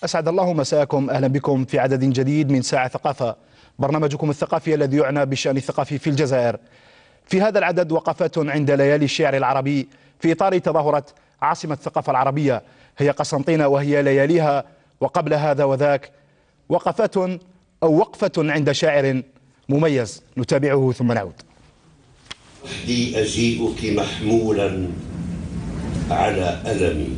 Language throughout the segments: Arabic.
أسعد الله مساءكم، أهلا بكم في عدد جديد من ساعة ثقافة، برنامجكم الثقافي الذي يعنى بالشأن الثقافي في الجزائر. في هذا العدد وقفات عند ليالي الشعر العربي في إطار تظاهرة عاصمة الثقافة العربية، هي قسنطينة وهي لياليها، وقبل هذا وذاك وقفات أو وقفة عند شاعر مميز، نتابعه ثم نعود. وحدي أجيئك محمولا على ألمي،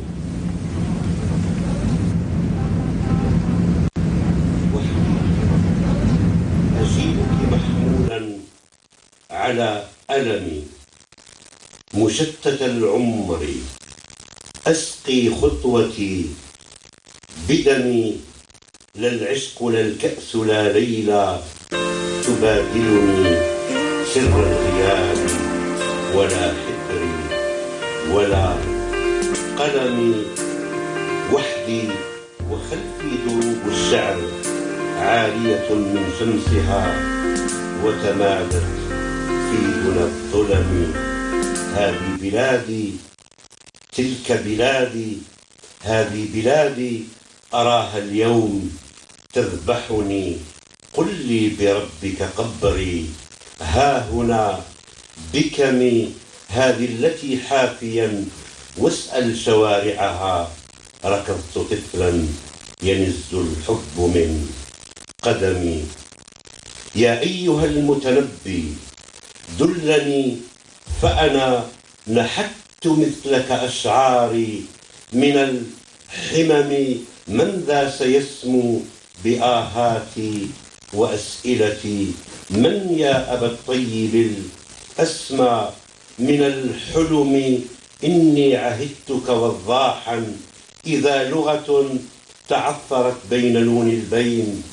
أجيئك محمولا على ألمي، مشتت العمر أسقي خطوتي بدمي، لا العشق لا الكأس لا ليلى تبادلني سر الغياب، ولا حبري ولا قلمي، وحدي وخلفي دروب الشعر عالية من شمسها، وتمادت في دنا الظلم. هذه بلادي تلك بلادي، هذه بلادي أراها اليوم تذبحني، قل لي بربك قبري ها هنا بكمي، هذه التي حافيا واسأل شوارعها، ركضت طفلا ينز الحب من قدمي. يا أيها المتنبي دلني فأنا نحت مثلك أشعاري من الحمم، من ذا سيسمو بآهاتي وأسئلتي، من يا أبا الطيب الأسمى من الحلم، إني عهدتك وضاحا إذا لغة تعثرت بين نون البين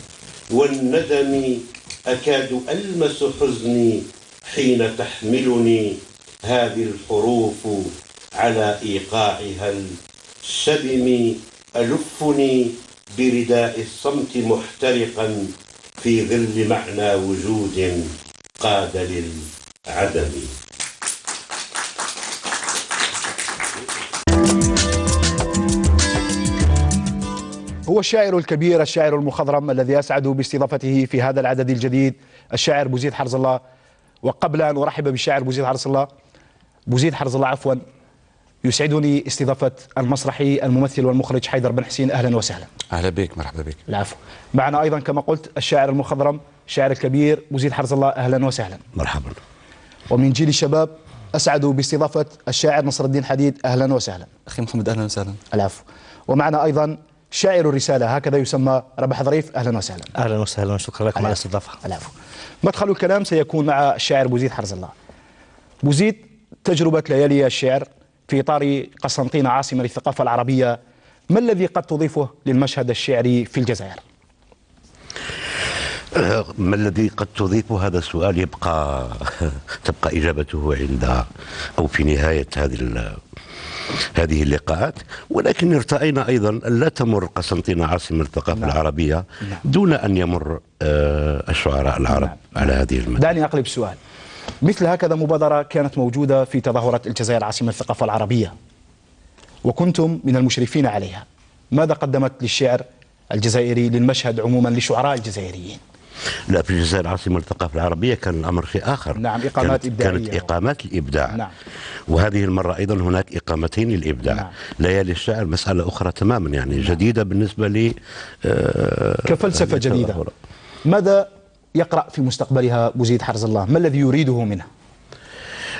والندم، أكاد ألمس حزني حين تحملني هذه الحروف على إيقاعها الشبم، ألفني برداء الصمت محترقا في ظل معنى وجود قاد للعدم. هو الشاعر الكبير، الشاعر المخضرم، الذي أسعد باستضافته في هذا العدد الجديد، الشاعر بوزيد حرز الله. وقبل أن أرحب بالشاعر بوزيد حرز الله عفوا، يسعدني استضافة المسرحي الممثل والمخرج حيدر بن حسين. أهلا وسهلا. أهلا بك، مرحبا بك. العفو. معنا أيضا كما قلت الشاعر المخضرم، الشاعر الكبير بوزيد حرز الله. أهلا وسهلا. مرحبا. ومن جيل الشباب أسعد باستضافة الشاعر نصر الدين حديد. أهلا وسهلا. أخي محمد أهلا وسهلا. العفو. ومعنا أيضا شاعر الرسالة، هكذا يسمى، ربح ظريف. أهلا وسهلا. أهلا وسهلا وشكرا لكم على الاستضافة. العفو. مدخل الكلام سيكون مع الشاعر بوزيد حرز الله. بوزيد، تجربة ليالي الشعر في إطار قسنطينة عاصمة للثقافة العربية، ما الذي قد تضيفه للمشهد الشعري في الجزائر؟ ما الذي قد تضيفه؟ هذا السؤال تبقى إجابته عند أو في نهاية هذه اللقاءات، ولكن ارتأينا أيضا أن لا تمر قسنطينة عاصمة الثقافة العربية دون أن يمر الشعراء العرب على هذه المدى. دعني أقلب السؤال. مثل هكذا مبادرة كانت موجودة في تظاهرة الجزائر عاصمة الثقافة العربية، وكنتم من المشرفين عليها، ماذا قدمت للشعر الجزائري، للمشهد عموما، لشعراء الجزائريين؟ لا، في الجزائر عاصمة الثقافة العربية كان الأمر شيء آخر. نعم، إقامات إبداعية. كانت إقامات الإبداع. نعم. وهذه المرة أيضا هناك إقامتين للإبداع. نعم. ليالي الشعر مسألة أخرى تماما، يعني جديدة بالنسبة لي، كفلسفة جديدة. ماذا يقرأ في مستقبلها بوزيد حرز الله؟ ما الذي يريده منها؟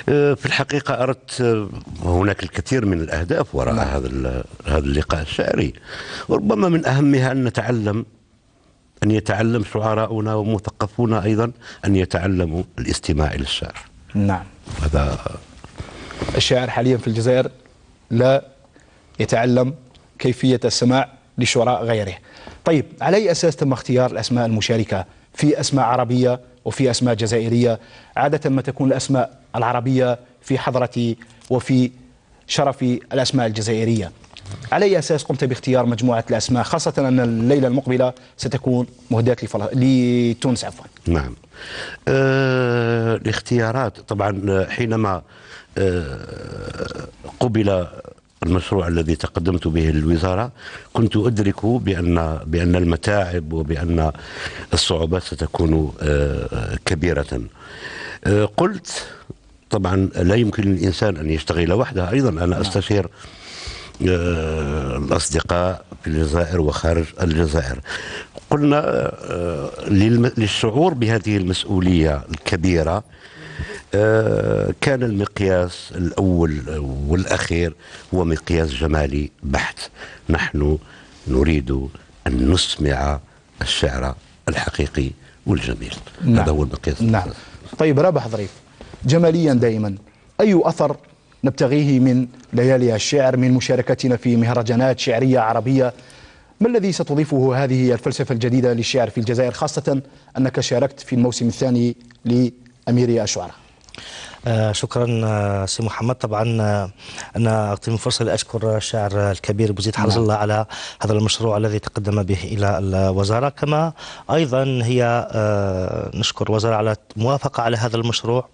في الحقيقة أردت، هناك الكثير من الأهداف وراء هذا اللقاء الشعري، وربما من أهمها أن يتعلم شعراؤنا ومثقفونا أيضا أن يتعلموا الاستماع للشعر. نعم. هذا الشاعر حاليا في الجزائر لا يتعلم كيفية السماع لشعراء غيره. طيب، على أي أساس تم اختيار الأسماء المشاركة؟ في أسماء عربية وفي أسماء جزائرية. عادة ما تكون الأسماء العربية في حضرة وفي شرف الأسماء الجزائرية. على أي أساس قمت باختيار مجموعة الأسماء، خاصة أن الليلة المقبلة ستكون مهداة لتونس عفوا؟ نعم. الاختيارات طبعا حينما قبل المشروع الذي تقدمت به للوزارة كنت أدرك بأن المتاعب وبأن الصعوبات ستكون كبيرة. قلت طبعا لا يمكن للإنسان أن يشتغل وحده، أيضا أنا أستشير الأصدقاء في الجزائر وخارج الجزائر. قلنا للشعور بهذه المسؤولية الكبيرة كان المقياس الأول والأخير هو مقياس جمالي بحت. نحن نريد أن نسمع الشعر الحقيقي والجميل. نعم. هذا هو المقياس. نعم. طيب رابح ظريف، جماليا دائما أي أثر نبتغيه من ليالي الشعر، من مشاركتنا في مهرجانات شعرية عربية؟ ما الذي ستضيفه هذه الفلسفة الجديدة للشعر في الجزائر، خاصة أنك شاركت في الموسم الثاني لأميري الشعراء؟ شكرا سي محمد. طبعا أنا أعطي الفرصة لأشكر الشاعر الكبير بوزيد حرز الله على هذا المشروع الذي تقدم به إلى الوزارة، كما أيضا هي نشكر الوزارة على الموافقة على هذا المشروع.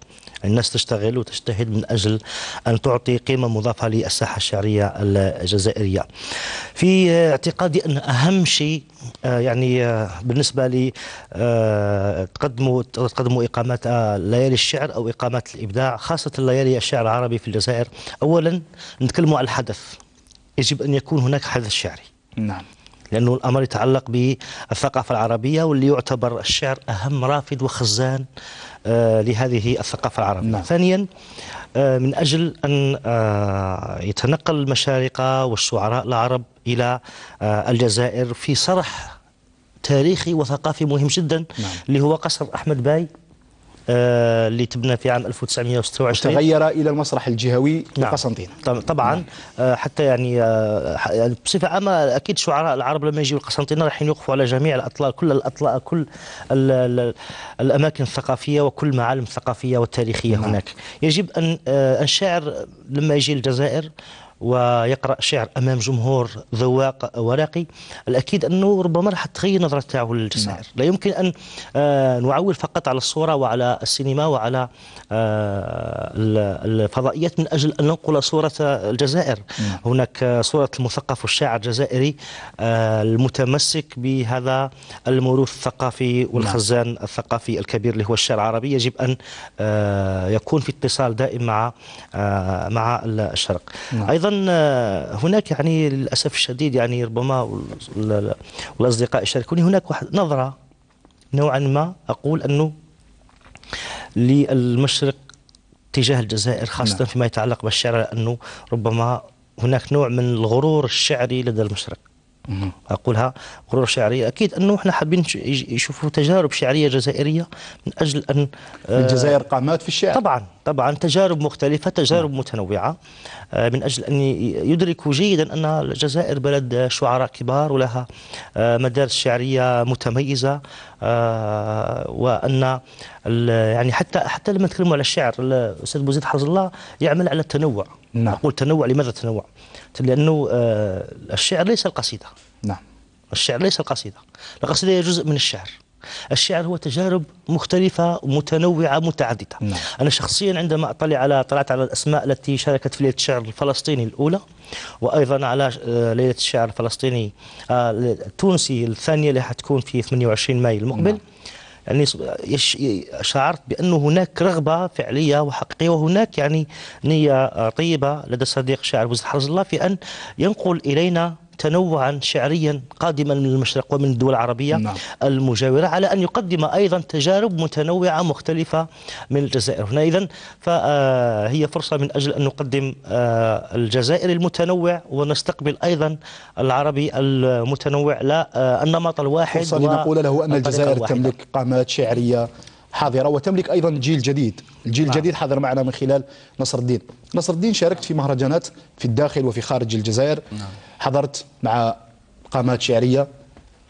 الناس تشتغل وتجتهد من أجل أن تعطي قيمة مضافة للساحة الشعرية الجزائرية. في اعتقادي أن أهم شيء يعني بالنسبة لي تقدموا إقامات ليالي الشعر أو إقامات الإبداع، خاصة ليالي الشعر العربي في الجزائر. أولا نتكلموا عن الحدث، يجب أن يكون هناك حدث شعري. نعم. لأنه الأمر يتعلق بالثقافة العربية، واللي يعتبر الشعر أهم رافد وخزان لهذه الثقافة العربية. نعم. ثانيا من أجل أن يتنقل المشارقة والشعراء العرب إلى الجزائر في صرح تاريخي وثقافي مهم جدا. نعم. اللي هو قصر أحمد باي اللي تبنى في عام 1926، تغير إلى المسرح الجهوي لقسنطينة. طبعا حتى يعني بصفة عامة أكيد شعراء العرب لما يجوا لقسنطينة راح يوقفوا على جميع الأطلال، كل الأماكن الثقافية وكل المعالم الثقافية والتاريخية. نعم. هناك يجب أن الشاعر لما يجي الجزائر ويقرأ شعر أمام جمهور ذواق وراقي، الأكيد أنه ربما راح تغير نظرة تاعه للجزائر. نعم. لا يمكن أن نعول فقط على الصورة وعلى السينما وعلى الفضائيات من أجل أن ننقل صورة الجزائر. نعم. هناك صورة المثقف والشاعر الجزائري المتمسك بهذا الموروث الثقافي والخزان الثقافي الكبير اللي هو الشعر العربي. يجب أن يكون في اتصال دائم مع الشرق. نعم. أيضا هناك يعني للأسف الشديد يعني ربما والأصدقاء يشاركوني، هناك نظرة نوعا ما أقول أنه للمشرق تجاه الجزائر، خاصة نعم. فيما يتعلق بالشعر، أنه ربما هناك نوع من الغرور الشعري لدى المشرق. أقولها غرور شعري. أكيد أنه إحنا حابين يشوفوا تجارب شعرية جزائرية من أجل أن الجزائر قامات في الشعر. طبعا تجارب مختلفة، تجارب متنوعة، من أجل أن يدركوا جيدا أن الجزائر بلد شعراء كبار ولها مدارس شعرية متميزة، وأن يعني حتى لما نتكلموا على الشعر الأستاذ بوزيد حفظ الله يعمل على التنوع. نعم. أقول تنوع، لماذا تنوع؟ لأنه الشعر ليس القصيدة. نعم. الشعر ليس القصيدة، القصيدة هي جزء من الشعر. الشعر هو تجارب مختلفة متنوعة متعددة. نعم. أنا شخصيا عندما طلعت على الأسماء التي شاركت في ليلة الشعر الفلسطيني الأولى، وأيضا على ليلة الشعر الفلسطيني التونسي الثانية اللي حتكون في 28 ماي المقبل. نعم. يعني شعرت بأنه هناك رغبة فعلية وحقيقية، وهناك يعني نية طيبة لدى الصديق الشاعر بوزيد حرز الله في أن ينقل إلينا تنوعا شعريا قادما من المشرق ومن الدول العربية. نعم. المجاورة، على أن يقدم أيضا تجارب متنوعة مختلفة من الجزائر. هنا إذن فهي فرصة من أجل أن نقدم الجزائري المتنوع ونستقبل أيضا العربي المتنوع، لا النمط الواحد. فرصة لنقول له أن الجزائر تملك قامات شعرية حاضرة وتملك أيضا جيل جديد. الجيل الجديد حاضر معنا من خلال نصر الدين. نصر الدين، شاركت في مهرجانات في الداخل وفي خارج الجزائر. نعم. حضرت مع قامات شعرية.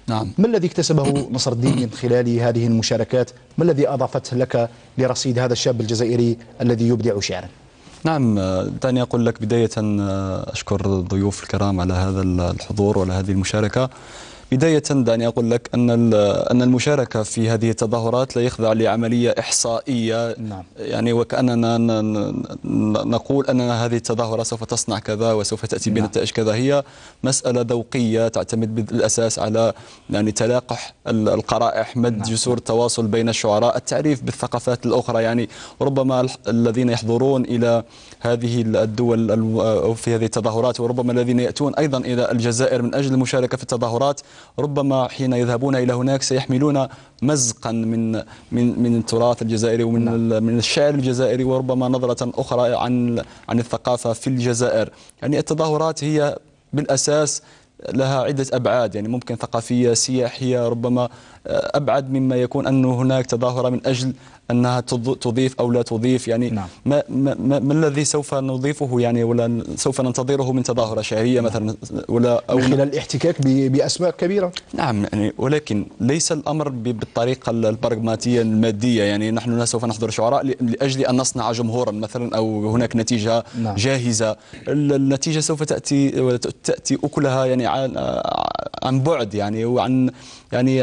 نعم. ما الذي اكتسبه نصر الدين من خلال هذه المشاركات؟ ما الذي أضافته لك لرصيد هذا الشاب الجزائري الذي يبدع شعرا؟ نعم، دعني أقول لك بداية أشكر الضيوف الكرام على هذا الحضور وعلى هذه المشاركة. بداية دعني أقول لك أن المشاركة في هذه التظاهرات لا يخضع لعملية إحصائية. نعم. يعني وكأننا نقول أن هذه التظاهرة سوف تصنع كذا وسوف تأتي بنتائج كذا. هي مسألة ذوقية تعتمد بالأساس على يعني تلاقح القرائح، مد جسور التواصل بين الشعراء، التعريف بالثقافات الأخرى. يعني ربما الذين يحضرون إلى هذه الدول أو في هذه التظاهرات، وربما الذين يأتون أيضا إلى الجزائر من أجل المشاركة في التظاهرات، ربما حين يذهبون إلى هناك سيحملون مزقا من التراث الجزائري ومن من الشعر الجزائري، وربما نظرة أخرى عن الثقافة في الجزائر. يعني التظاهرات هي بالأساس لها عدة أبعاد، يعني ممكن ثقافية، سياحية، ربما أبعد مما يكون أن هناك تظاهرة من أجل أنها تضيف أو لا تضيف. يعني نعم. ما الذي سوف نضيفه يعني ولا سوف ننتظره من تظاهرة شعرية مثلا أو من خلال الاحتكاك بأسماء كبيرة؟ نعم. يعني ولكن ليس الأمر بالطريقة البراغماتية المادية. يعني نحن سوف نحضر شعراء لأجل أن نصنع جمهورا مثلا، أو هناك نتيجة نعم. جاهزة. النتيجة سوف تأتي أكلها يعني عن بعد، يعني وعن يعني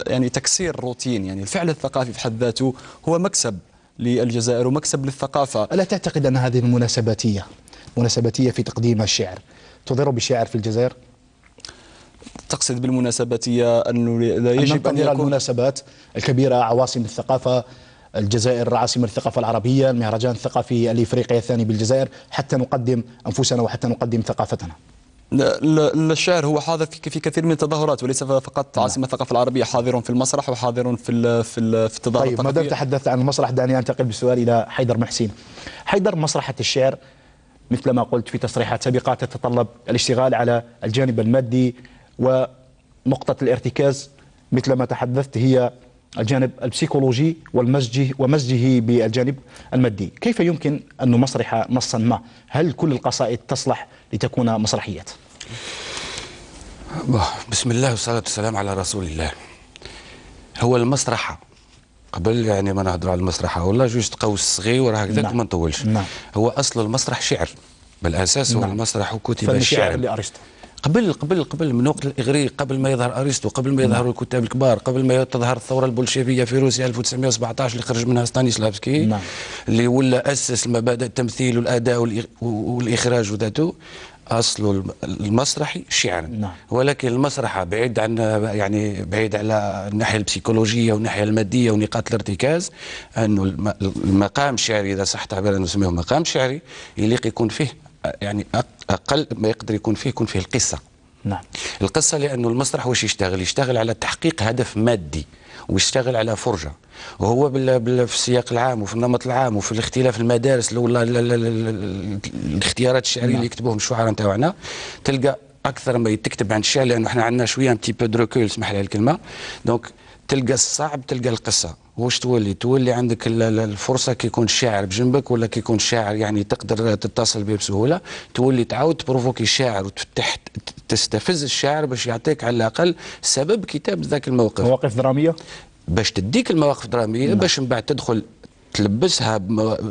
يعني تكسير الروتين. يعني الفعل الثقافي في حد ذاته هو مكسب للجزائر ومكسب للثقافة. ألا تعتقد أن هذه المناسباتية في تقديم الشعر تضر بالشعر في الجزائر؟ تقصد بالمناسباتية أنه لا يجب أن يكون المناسبات الكبيرة، عواصم الثقافة، الجزائر عاصمة الثقافة العربية، المهرجان الثقافي الإفريقي الثاني بالجزائر، حتى نقدم أنفسنا وحتى نقدم ثقافتنا؟ الشعر هو حاضر في كثير من التظاهرات، وليس فقط عاصمة الثقافة العربية، حاضر في المسرح وحاضر في التظاهرات. طيب، ما دام تحدثت عن المسرح دعني أنتقل بالسؤال إلى حيدر محسين. حيدر، مسرحة الشعر مثل ما قلت في تصريحات سابقة تتطلب الاشتغال على الجانب المادي، ونقطة الارتكاز مثل ما تحدثت هي الجانب البسيكولوجي ومزجه بالجانب المادي. كيف يمكن أن نمسرح نصا ما؟ هل كل القصائد تصلح لتكون مسرحيات؟ بسم الله والصلاة والسلام على رسول الله. هو المسرحة قبل يعني ما نهضروا على المسرحة ولا جوست قوس صغير هكذاك. نعم. ما نطولش. نعم. هو أصل المسرح شعر بالأساس. هو نعم. المسرح كتب شعر لأرسطو قبل من وقت الإغريق، قبل ما يظهر أرسطو، قبل ما يظهروا الكتاب الكبار، قبل ما تظهر الثورة البولشيفية في روسيا 1917 اللي خرج منها ستانيسلافسكي. نعم. اللي ولا أسس مبادئ التمثيل والأداء والإخراج وذاته. أصل المسرحي شعر. نعم. ولكن المسرحة بعيد عن يعني بعيد على الناحية البسيكولوجية والناحية المادية ونقاط الارتكاز، أنه المقام الشعري إذا صح تعبير نسميه مقام شعري يليق يكون فيه يعني أقل ما يقدر يكون فيه القصة. نعم. القصة لأنه المسرح واش يشتغل على تحقيق هدف مادي، ويشتغل على فرجة. وهو في السياق العام وفي النمط العام وفي الاختلاف المدارس ولا الاختيارات الشعريه اللي يكتبوهم الشعراء نتاعنا، تلقى اكثر ما تكتب عن الشعر، لانه احنا عندنا شويه ان تي بو دو ريكول، اسمح لي الكلمه. دونك تلقى الصعب، تلقى القصه. واش تولي عندك الفرصه كي يكون الشاعر بجنبك، ولا كي يكون الشاعر يعني تقدر تتصل به بسهوله، تولي تعاود تبروفوكي الشاعر وتفتح تستفز الشاعر باش يعطيك على الاقل سبب كتابه ذاك الموقف. مواقف دراميه باش تديك المواقف الدراميه. نعم. باش من بعد تدخل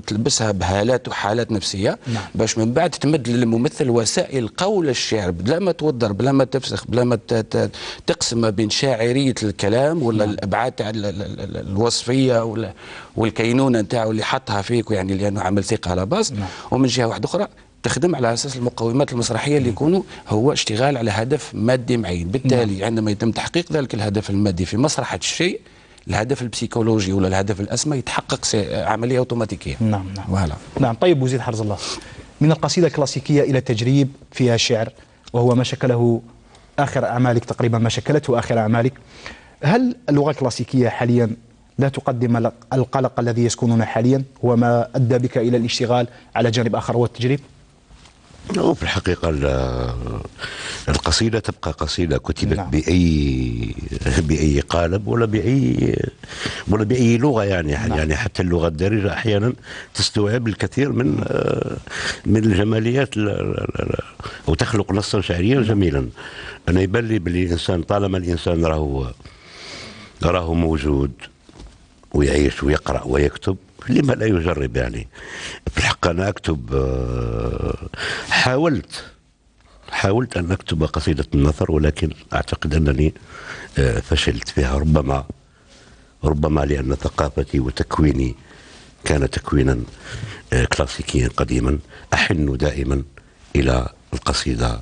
تلبسها بهالات وحالات نفسيه. نعم. باش من بعد تمد للممثل وسائل قول الشعر بلا ما توضر، بلا ما تفسخ، بلا ما تقسم ما بين شاعريه الكلام ولا. نعم. الابعاد تاع الوصفيه والكينونه نتاعو اللي حطها فيك، يعني لانه عمل ثقه على باس. نعم. ومن جهه واحده اخرى تخدم على اساس المقومات المسرحيه اللي يكونوا هو اشتغال على هدف مادي معين. بالتالي نعم. عندما يتم تحقيق ذلك الهدف المادي في مسرحه الشيء، الهدف البسيكولوجي ولا الهدف الاسمى يتحقق عمليه اوتوماتيكيه. نعم. نعم. وهلا. نعم. طيب بوزيد حرز الله، من القصيده الكلاسيكيه الى التجريب فيها الشعر، وهو ما شكله اخر اعمالك تقريبا، ما شكلته اخر اعمالك، هل اللغه الكلاسيكيه حاليا لا تقدم القلق الذي يسكننا حاليا، هو ما ادى بك الى الاشتغال على جانب اخر هو التجريب؟ في الحقيقة القصيدة تبقى قصيدة كتبت. نعم. بأي قالب ولا بأي لغة يعني. نعم. يعني حتى اللغة الدارجة أحيانا تستوعب الكثير من الجماليات وتخلق نصا شعريا جميلا. أنا يبان لي باللي الإنسان طالما الإنسان راه موجود ويعيش ويقرأ ويكتب، لما لا يجرب يعني. في الحق أنا أكتب، حاولت حاولت أن أكتب قصيدة النثر، ولكن أعتقد أنني فشلت فيها، ربما لأن ثقافتي وتكويني كان تكوينا كلاسيكيا قديما. أحن دائما إلى القصيدة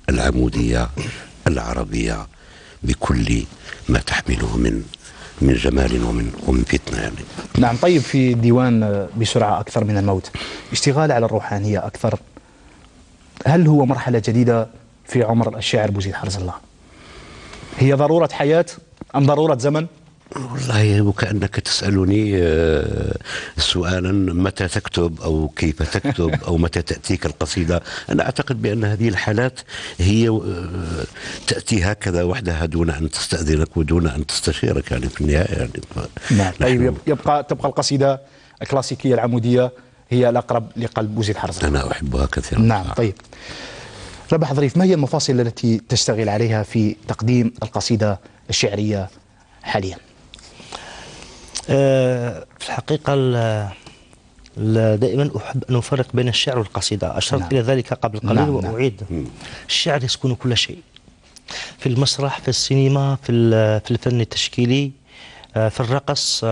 العمودية العربية بكل ما تحمله من جمال ومن فتنة يعني. نعم. طيب، في ديوان بسرعة أكثر من الموت، اشتغال على الروحانية أكثر، هل هو مرحلة جديدة في عمر الشاعر بوزيد حرز الله؟ هي ضرورة حياة أم ضرورة زمن؟ والله وكأنك تسألني سؤالا متى تكتب أو كيف تكتب أو متى تأتيك القصيدة. أنا أعتقد بأن هذه الحالات هي تأتي هكذا وحدها دون أن تستأذنك ودون أن تستشيرك يعني في النهاية يعني. نعم. طيب، تبقى القصيدة الكلاسيكية العمودية هي الأقرب لقلب بوزيد حرز الله. أنا أحبها كثيرا. نعم. طيب، رباح ظريف، ما هي المفاصل التي تشتغل عليها في تقديم القصيدة الشعرية حاليا؟ في الحقيقة دائما أحب أن أفرق بين الشعر والقصيدة. أشرت نعم. إلى ذلك قبل قليل وأعيد. الشعر يسكن كل شيء، في المسرح، في السينما، في الفن التشكيلي، في الرقص،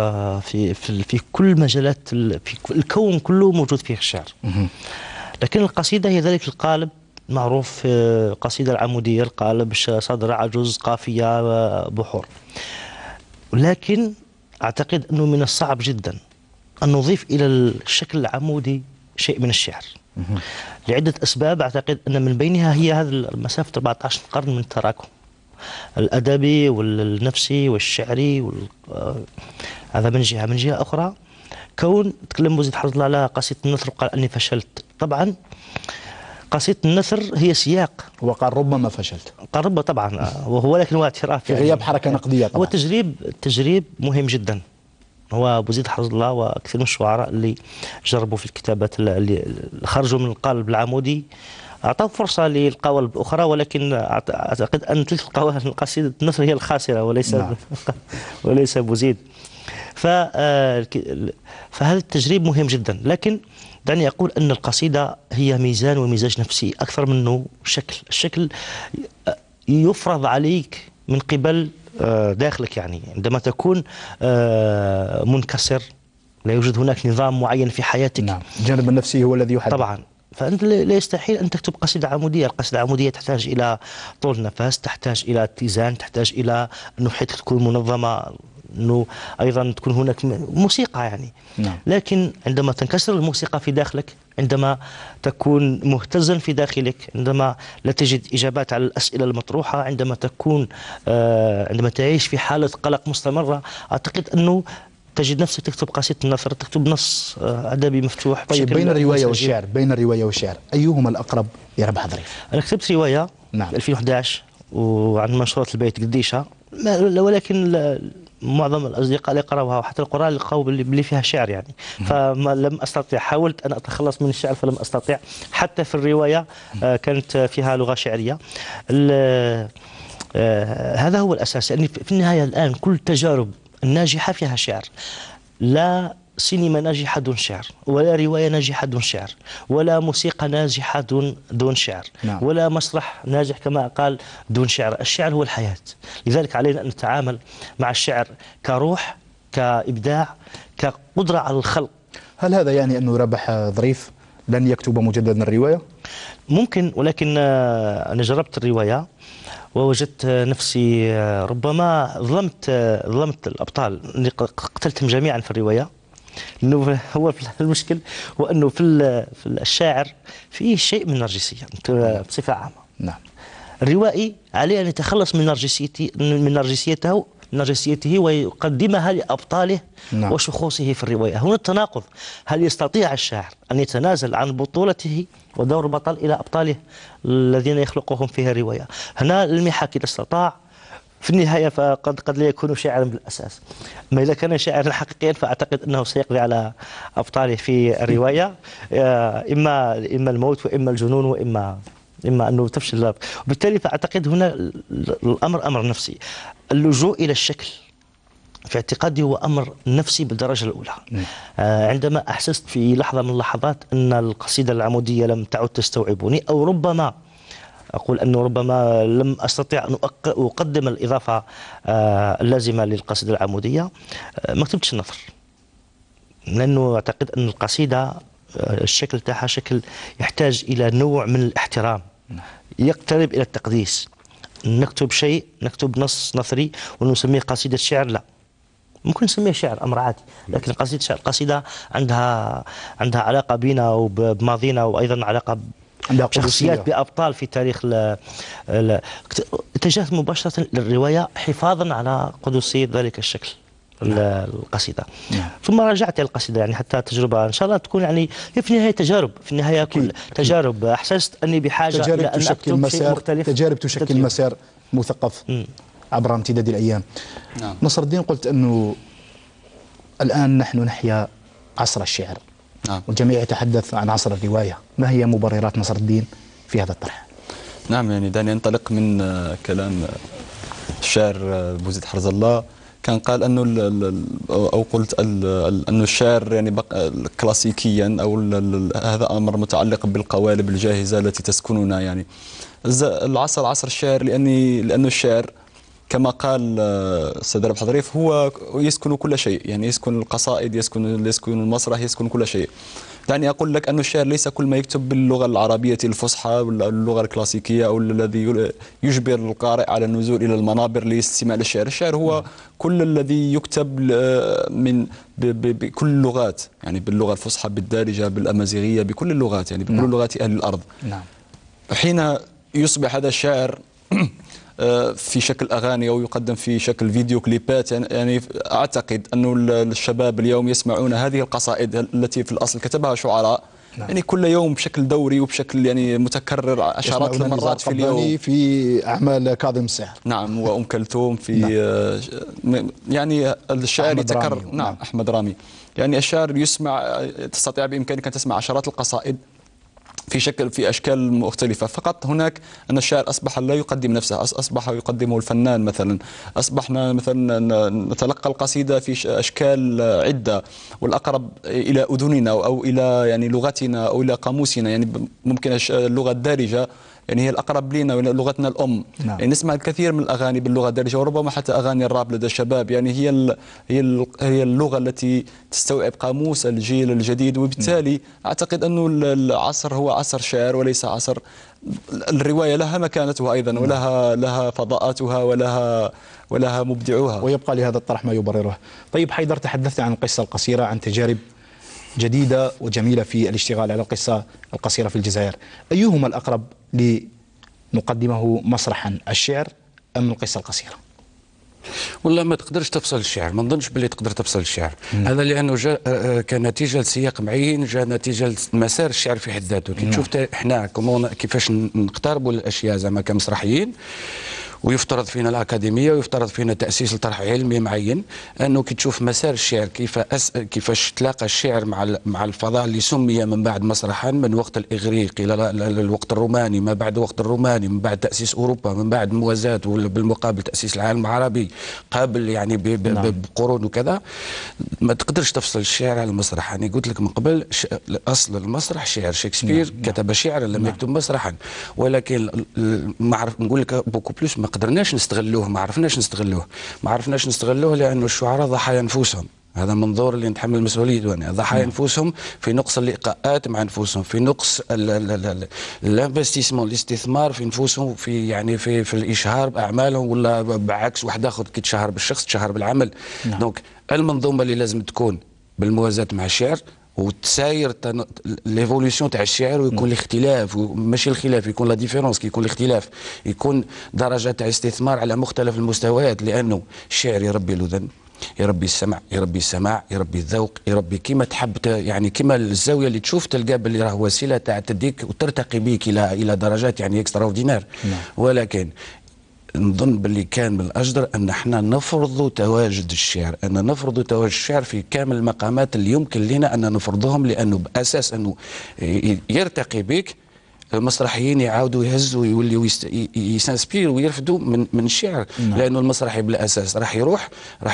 في كل مجالات، في الكون كله موجود فيه الشعر. لكن القصيدة هي ذلك القالب معروف، قصيدة العمودية، القالب صدر عجز قافية بحور. ولكن أعتقد أنه من الصعب جدا أن نضيف إلى الشكل العمودي شيء من الشعر لعدة أسباب. أعتقد أن من بينها هي هذه المسافة 14 قرن من التراكم الأدبي والنفسي والشعري هذا من جهة. من جهة أخرى، كون تكلم بوزيد حرز الله على قصيدة النثر وقال أني فشلت. طبعا قصيدة النثر هي سياق، وقال ربما فشلت، قال ربما طبعا، وهو لكن هو اعتراف في غياب حركة نقدية طبعا. هو تجريب مهم جدا. هو بوزيد حرز الله وكثير من الشعراء اللي جربوا في الكتابات اللي خرجوا من القالب العمودي أعطوا فرصة للقوالب الأخرى، ولكن أعتقد أن تلك قصيدة النثر هي الخاسرة وليس نعم. وليس بوزيد. فهذا التجريب مهم جدا. لكن دعني أقول أن القصيدة هي ميزان ومزاج نفسي أكثر منه شكل. الشكل يفرض عليك من قبل داخلك، يعني عندما تكون منكسر لا يوجد هناك نظام معين في حياتك. نعم. الجانب النفسي هو الذي يحدد طبعا. فأنت لا يستحيل أن تكتب قصيدة عمودية. القصيدة العمودية تحتاج إلى طول نفس، تحتاج إلى اتزان، تحتاج إلى أنه حياتك تكون منظمة، أنه أيضا تكون هناك موسيقى يعني. نعم. لكن عندما تنكسر الموسيقى في داخلك، عندما تكون مهتزا في داخلك، عندما لا تجد إجابات على الأسئلة المطروحة، عندما تكون عندما تعيش في حالة قلق مستمرة، أعتقد أنه تجد نفسك تكتب قصيدة النثر، تكتب نص أدبي مفتوح. طيب، بين الرواية والشعر أيهما الأقرب يا رباح ظريف؟ أنا كتبت رواية نعم. 2011 وعن منشورة البيت قديشة، ولكن معظم الأصدقاء اللي قرأوها وحتى القراء اللي لقوا اللي فيها شعر يعني، فما لم أستطيع. حاولت أن أتخلص من الشعر فلم أستطيع. حتى في الرواية كانت فيها لغة شعرية. هذا هو الأساس، يعني في النهاية الآن كل التجارب الناجحة فيها شعر. لا سينما ناجحة دون شعر، ولا رواية ناجحة دون شعر، ولا موسيقى ناجحة دون شعر. نعم. ولا مسرح ناجح كما قال دون شعر. الشعر هو الحياة. لذلك علينا أن نتعامل مع الشعر كروح، كإبداع، كقدرة على الخلق. هل هذا يعني أنه رباح ظريف لن يكتب مجددا الرواية؟ ممكن، ولكن أنا جربت الرواية ووجدت نفسي ربما ظلمت الأبطال اللي قتلتهم جميعا في الرواية. إنه هو المشكل هو أنه في الشاعر فيه شيء من النرجسية بصفة عامة. نعم. الروائي عليه أن يتخلص من نرجسيته ويقدمها لأبطاله. نعم. وشخوصه في الرواية. هنا التناقض. هل يستطيع الشاعر أن يتنازل عن بطولته ودور البطل إلى أبطاله الذين يخلقهم فيها الرواية؟ هنا المحك إذا استطاع في النهاية فقد لا يكون شاعرا بالأساس. أما إذا كان شاعرا حقيقيا فأعتقد أنه سيقضي على أبطاله في الرواية، إما الموت وإما الجنون وإما أنه تفشل. وبالتالي فأعتقد هنا الأمر أمر نفسي. اللجوء إلى الشكل في اعتقادي هو أمر نفسي بالدرجة الأولى. عندما أحسست في لحظة من اللحظات أن القصيدة العمودية لم تعد تستوعبني، أو ربما أقول أنه ربما لم أستطيع أن أقدم الإضافة اللازمة للقصيدة العمودية. ما كتبتش النثر لأنه أعتقد أن القصيدة الشكل تاعها شكل يحتاج إلى نوع من الاحترام، يقترب إلى التقديس. نكتب شيء، نكتب نص نثري ونسميه قصيدة شعر، لا، ممكن نسميه شعر، أمر عادي، لكن قصيدة شعر، قصيدة عندها علاقة بنا وبماضينا، وأيضا علاقة بشخصيات بأبطال في تاريخ اتجهت مباشرة للرواية حفاظا على قدسية ذلك الشكل القصيدة. ثم راجعت القصيدة، يعني حتى تجربة إن شاء الله تكون، يعني هي في النهاية تجارب، في النهاية كل تجارب. أحسست أني بحاجة إلى أن أكتب شيء مختلف. تجارب تشكل مسار مثقف عبر امتداد الأيام. نعم. نصر الدين، قلت أنه الآن نحن نحيا عصر الشعر. نعم. والجميع يتحدث عن عصر الرواية. ما هي مبررات نصر الدين في هذا الطرح؟ نعم، يعني دعني أنطلق من كلام الشاعر بوزيد حرز الله. كان قال أنه أو قلت أنه الشعر يعني كلاسيكيا، أو هذا أمر متعلق بالقوالب الجاهزة التي تسكننا. يعني العصر عصر الشعر، لأنه الشعر كما قال السيد رابح ظريف هو يسكن كل شيء، يعني يسكن القصائد، يسكن المسرح، يسكن كل شيء. دعني أقول لك أن الشعر ليس كل ما يكتب باللغة العربية الفصحى ولا اللغة الكلاسيكية، أو الذي يجبر القارئ على النزول إلى المنابر لاستماع للشعر. الشعر هو كل الذي يكتب بكل اللغات، يعني باللغة الفصحى، بالدارجة، بالأمازيغية، بكل اللغات، يعني بكل لغات أهل الأرض. حين يصبح هذا الشعر في شكل أغاني أو يقدم في شكل فيديو كليبات، يعني أعتقد أن الشباب اليوم يسمعون هذه القصائد التي في الأصل كتبها شعراء، يعني كل يوم بشكل دوري وبشكل يعني متكرر عشرات المرات في اليوم، في أعمال كاظم الساحر. نعم، وأم كلثوم في يعني الشاعر يتكرر. نعم، أحمد رامي. يعني الشاعر يسمع، تستطيع بإمكانك أن تسمع عشرات القصائد في أشكال مختلفة. فقط هناك أن الشاعر أصبح لا يقدم نفسه، أصبح يقدمه الفنان. مثلا أصبحنا مثلا نتلقى القصيدة في أشكال عدة، والأقرب إلى أذننا أو إلى يعني لغتنا أو إلى قاموسنا. يعني ممكن اللغة الدارجة يعني هي الأقرب لنا ولغتنا الأم. يعني نسمع الكثير من الأغاني باللغة الدارجة، وربما حتى أغاني الراب لدى الشباب. يعني هي اللغة التي تستوعب قاموس الجيل الجديد. وبالتالي أعتقد أنه العصر هو عصر شعر وليس عصر الرواية. لها مكانتها أيضا، ولها فضاءاتها، ولها مبدعوها، ويبقى لهذا الطرح ما يبرره. طيب حيدر، تحدثت عن القصة القصيرة، عن تجارب جديدة وجميلة في الاشتغال على القصة القصيرة في الجزائر. أيهما الأقرب لنقدمه مسرحا، الشعر أم القصة القصيرة؟ والله ما تقدرش تفصل الشعر، ما نظنش باللي تقدر تفصل الشعر. هذا لانه جاء كنتيجه لسياق معين، جاء نتيجه لمسار الشعر في حد ذاته. كي تشوف احنا كيفاش نقتربوا للاشياء زعما كمسرحيين، ويفترض فينا الأكاديمية، ويفترض فينا تأسيس لطرح علمي معين، أنه كي تشوف مسار الشعر كيفاش تلاقى الشعر مع الفضاء اللي سمي من بعد مسرحا، من وقت الإغريق إلى الوقت الروماني، ما بعد وقت الروماني، من بعد تأسيس أوروبا، من بعد موازاة بالمقابل تأسيس العالم العربي قبل يعني بقرون وكذا. ما تقدرش تفصل الشعر عن المسرح. يعني قلت لك من قبل، أصل المسرح شعر. شكسبير كتب شعرا، لم يكتب مسرحا. ولكن ما عرف نقول لك بوكو بلوس، ما قدرناش نستغلوه، ما عرفناش نستغلوه لأنه الشعراء ضحايا نفوسهم. هذا منظور اللي نتحمل مسؤوليته. يعني ضحايا نفوسهم في نقص اللقاءات مع نفوسهم، في نقص الانفستيسمون، الاستثمار في نفوسهم، في يعني في الاشهار باعمالهم، ولا بعكس واحد اخر كي تشهر بالشخص تشهر بالعمل. دونك المنظومه اللي لازم تكون بالموازاه مع الشعر، وتساير ليفوليسيون تاع الشعر، ويكون الاختلاف، وماشي الخلاف، يكون لا ديفيرونس، كي يكون الاختلاف يكون درجات تاع استثمار على مختلف المستويات. لانه الشعر يربي الاذن، يربي السمع، يربي السماع، يربي الذوق، يربي كيما تحب، يعني كيما الزاويه اللي تشوف تلقى باللي راه وسيله تاع تديك وترتقي بك الى درجات يعني اكسترا اوردينير. ولكن نظن باللي كان من الأجدر أن احنا نفرض تواجد الشعر، أن نفرض تواجد الشعر في كامل المقامات اللي يمكن لنا أن نفرضهم، لأنه بأساس أنه يرتقي بك المسرحيين يعاودوا يهزوا ويوليوا يسانسبيروا ويرفدوا من الشعر. لانه المسرحي بالاساس راح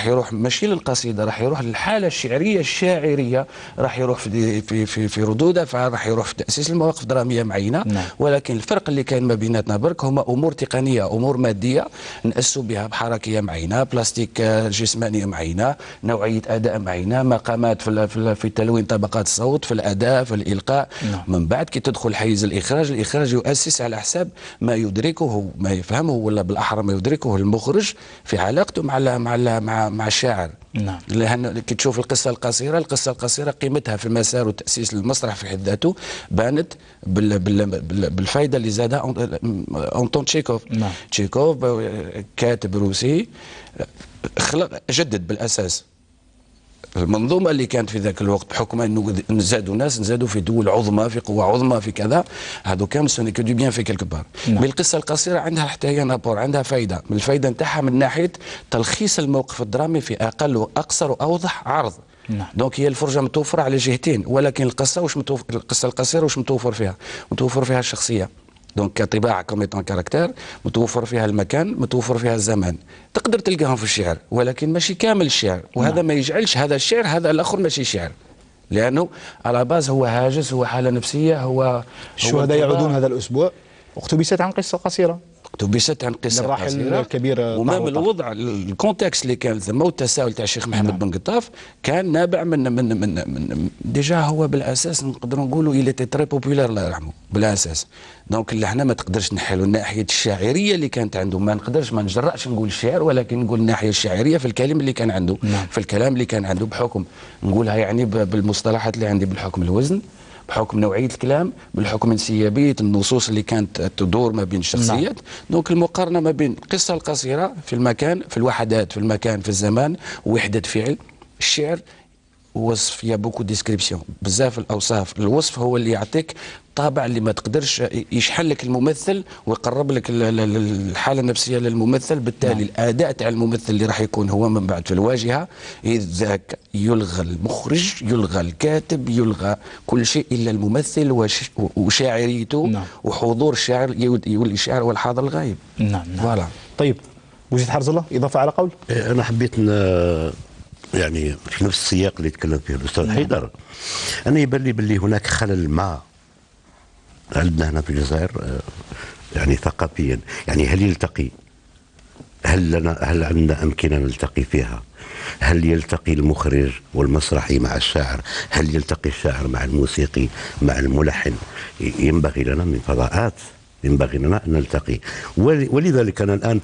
يروح ماشي للقصيده، راح يروح للحاله الشعريه الشاعريه، راح يروح في ردودها، فراح يروح في تاسيس المواقف دراميه معينه. ولكن الفرق اللي كان ما بيناتنا برك هما امور تقنيه، امور ماديه ناسوا بها بحركيه معينه، بلاستيك جسمانيه معينه، نوعيه اداء معينه، مقامات في تلوين طبقات الصوت، في الاداء، في الالقاء. من بعد كي تدخل حيز الإخراج يؤسس على حساب ما يدركه، ما يفهمه، ولا بالأحرى ما يدركه المخرج في علاقته مع الشاعر. لأن كي تشوف القصة القصيرة قيمتها في المسار وتأسيس المسرح في حد ذاته بانت بالفائدة اللي زادها أنطون تشيكوف. تشيكوف كاتب روسي خلق جدد بالأساس المنظومه اللي كانت في ذاك الوقت، بحكم انه نزادوا في دول عظمى، في قوى عظمى، في كذا، هذو كان سوني كو دو بيان في كيلك بار. مي القصه القصيره عندها حتى هي نابور، عندها فائده، من الفائده نتاعها من ناحيه تلخيص الموقف الدرامي في اقل واقصر واوضح عرض. دونك هي الفرجه متوفره على جهتين، ولكن القصه القصه القصيره واش متوفر فيها؟ متوفر فيها الشخصيه، دونك كطباعه كوميتون كاركتير، متوفر فيها المكان، متوفر فيها الزمان. تقدر تلقاهم في الشعر ولكن ماشي كامل الشعر، وهذا ما يجعلش هذا الشعر هذا الاخر ماشي شعر، لانه على باز هو هاجس، هو حاله نفسيه، هو الشهداء يعودون هذا الاسبوع اقتبست عن قصه قصيره، اقتبست عن قصه قصيره الكبير. ومام الوضع الكونتكست اللي كان ثم والتساؤل تاع الشيخ محمد بن قطاف كان نابع من ديجا هو بالاساس نقدروا نقولوا الى تري بوبولار الله يرحمه بالاساس. دونك اللي احنا ما تقدرش نحلوا الناحيه الشاعريه اللي كانت عنده، ما نجرأش نقول الشعر، ولكن نقول الناحيه الشاعريه في الكلام اللي كان عنده. في الكلام اللي كان عنده بحكم نقولها يعني بالمصطلحات اللي عندي، بالحكم الوزن، بحكم نوعيه الكلام، بالحكم انسيابيه النصوص اللي كانت تدور ما بين الشخصيات. دونك المقارنه ما بين القصه القصيره في المكان، في الوحدات، في المكان، في الزمان، وحده فعل. الشعر وصف، يا بوكو ديسكريبسيون، بزاف الاوصاف. الوصف هو اللي يعطيك طابع اللي ما تقدرش يشحن لك الممثل ويقرب لك الحاله النفسيه للممثل. بالتالي الاداء تاع الممثل اللي راح يكون هو من بعد في الواجهه، اذ ذاك يلغى المخرج، يلغى الكاتب، يلغى كل شيء الا الممثل وشاعريته. وحضور الشاعر يولي الشاعر والحاضر الغائب. فوالا. طيب بوزيد حرز الله، اضافه على قول؟ انا حبيت يعني في نفس السياق اللي تكلم فيه الاستاذ حيدر، انا يبان لي باللي هناك خلل ما عندنا هنا في الجزائر يعني ثقافيا. يعني هل عندنا امكنه نلتقي فيها؟ هل يلتقي المخرج والمسرحي مع الشاعر؟ هل يلتقي الشاعر مع الموسيقي مع الملحن؟ ينبغي لنا من فضاءات، ينبغي لنا ان نلتقي. ولذلك انا الان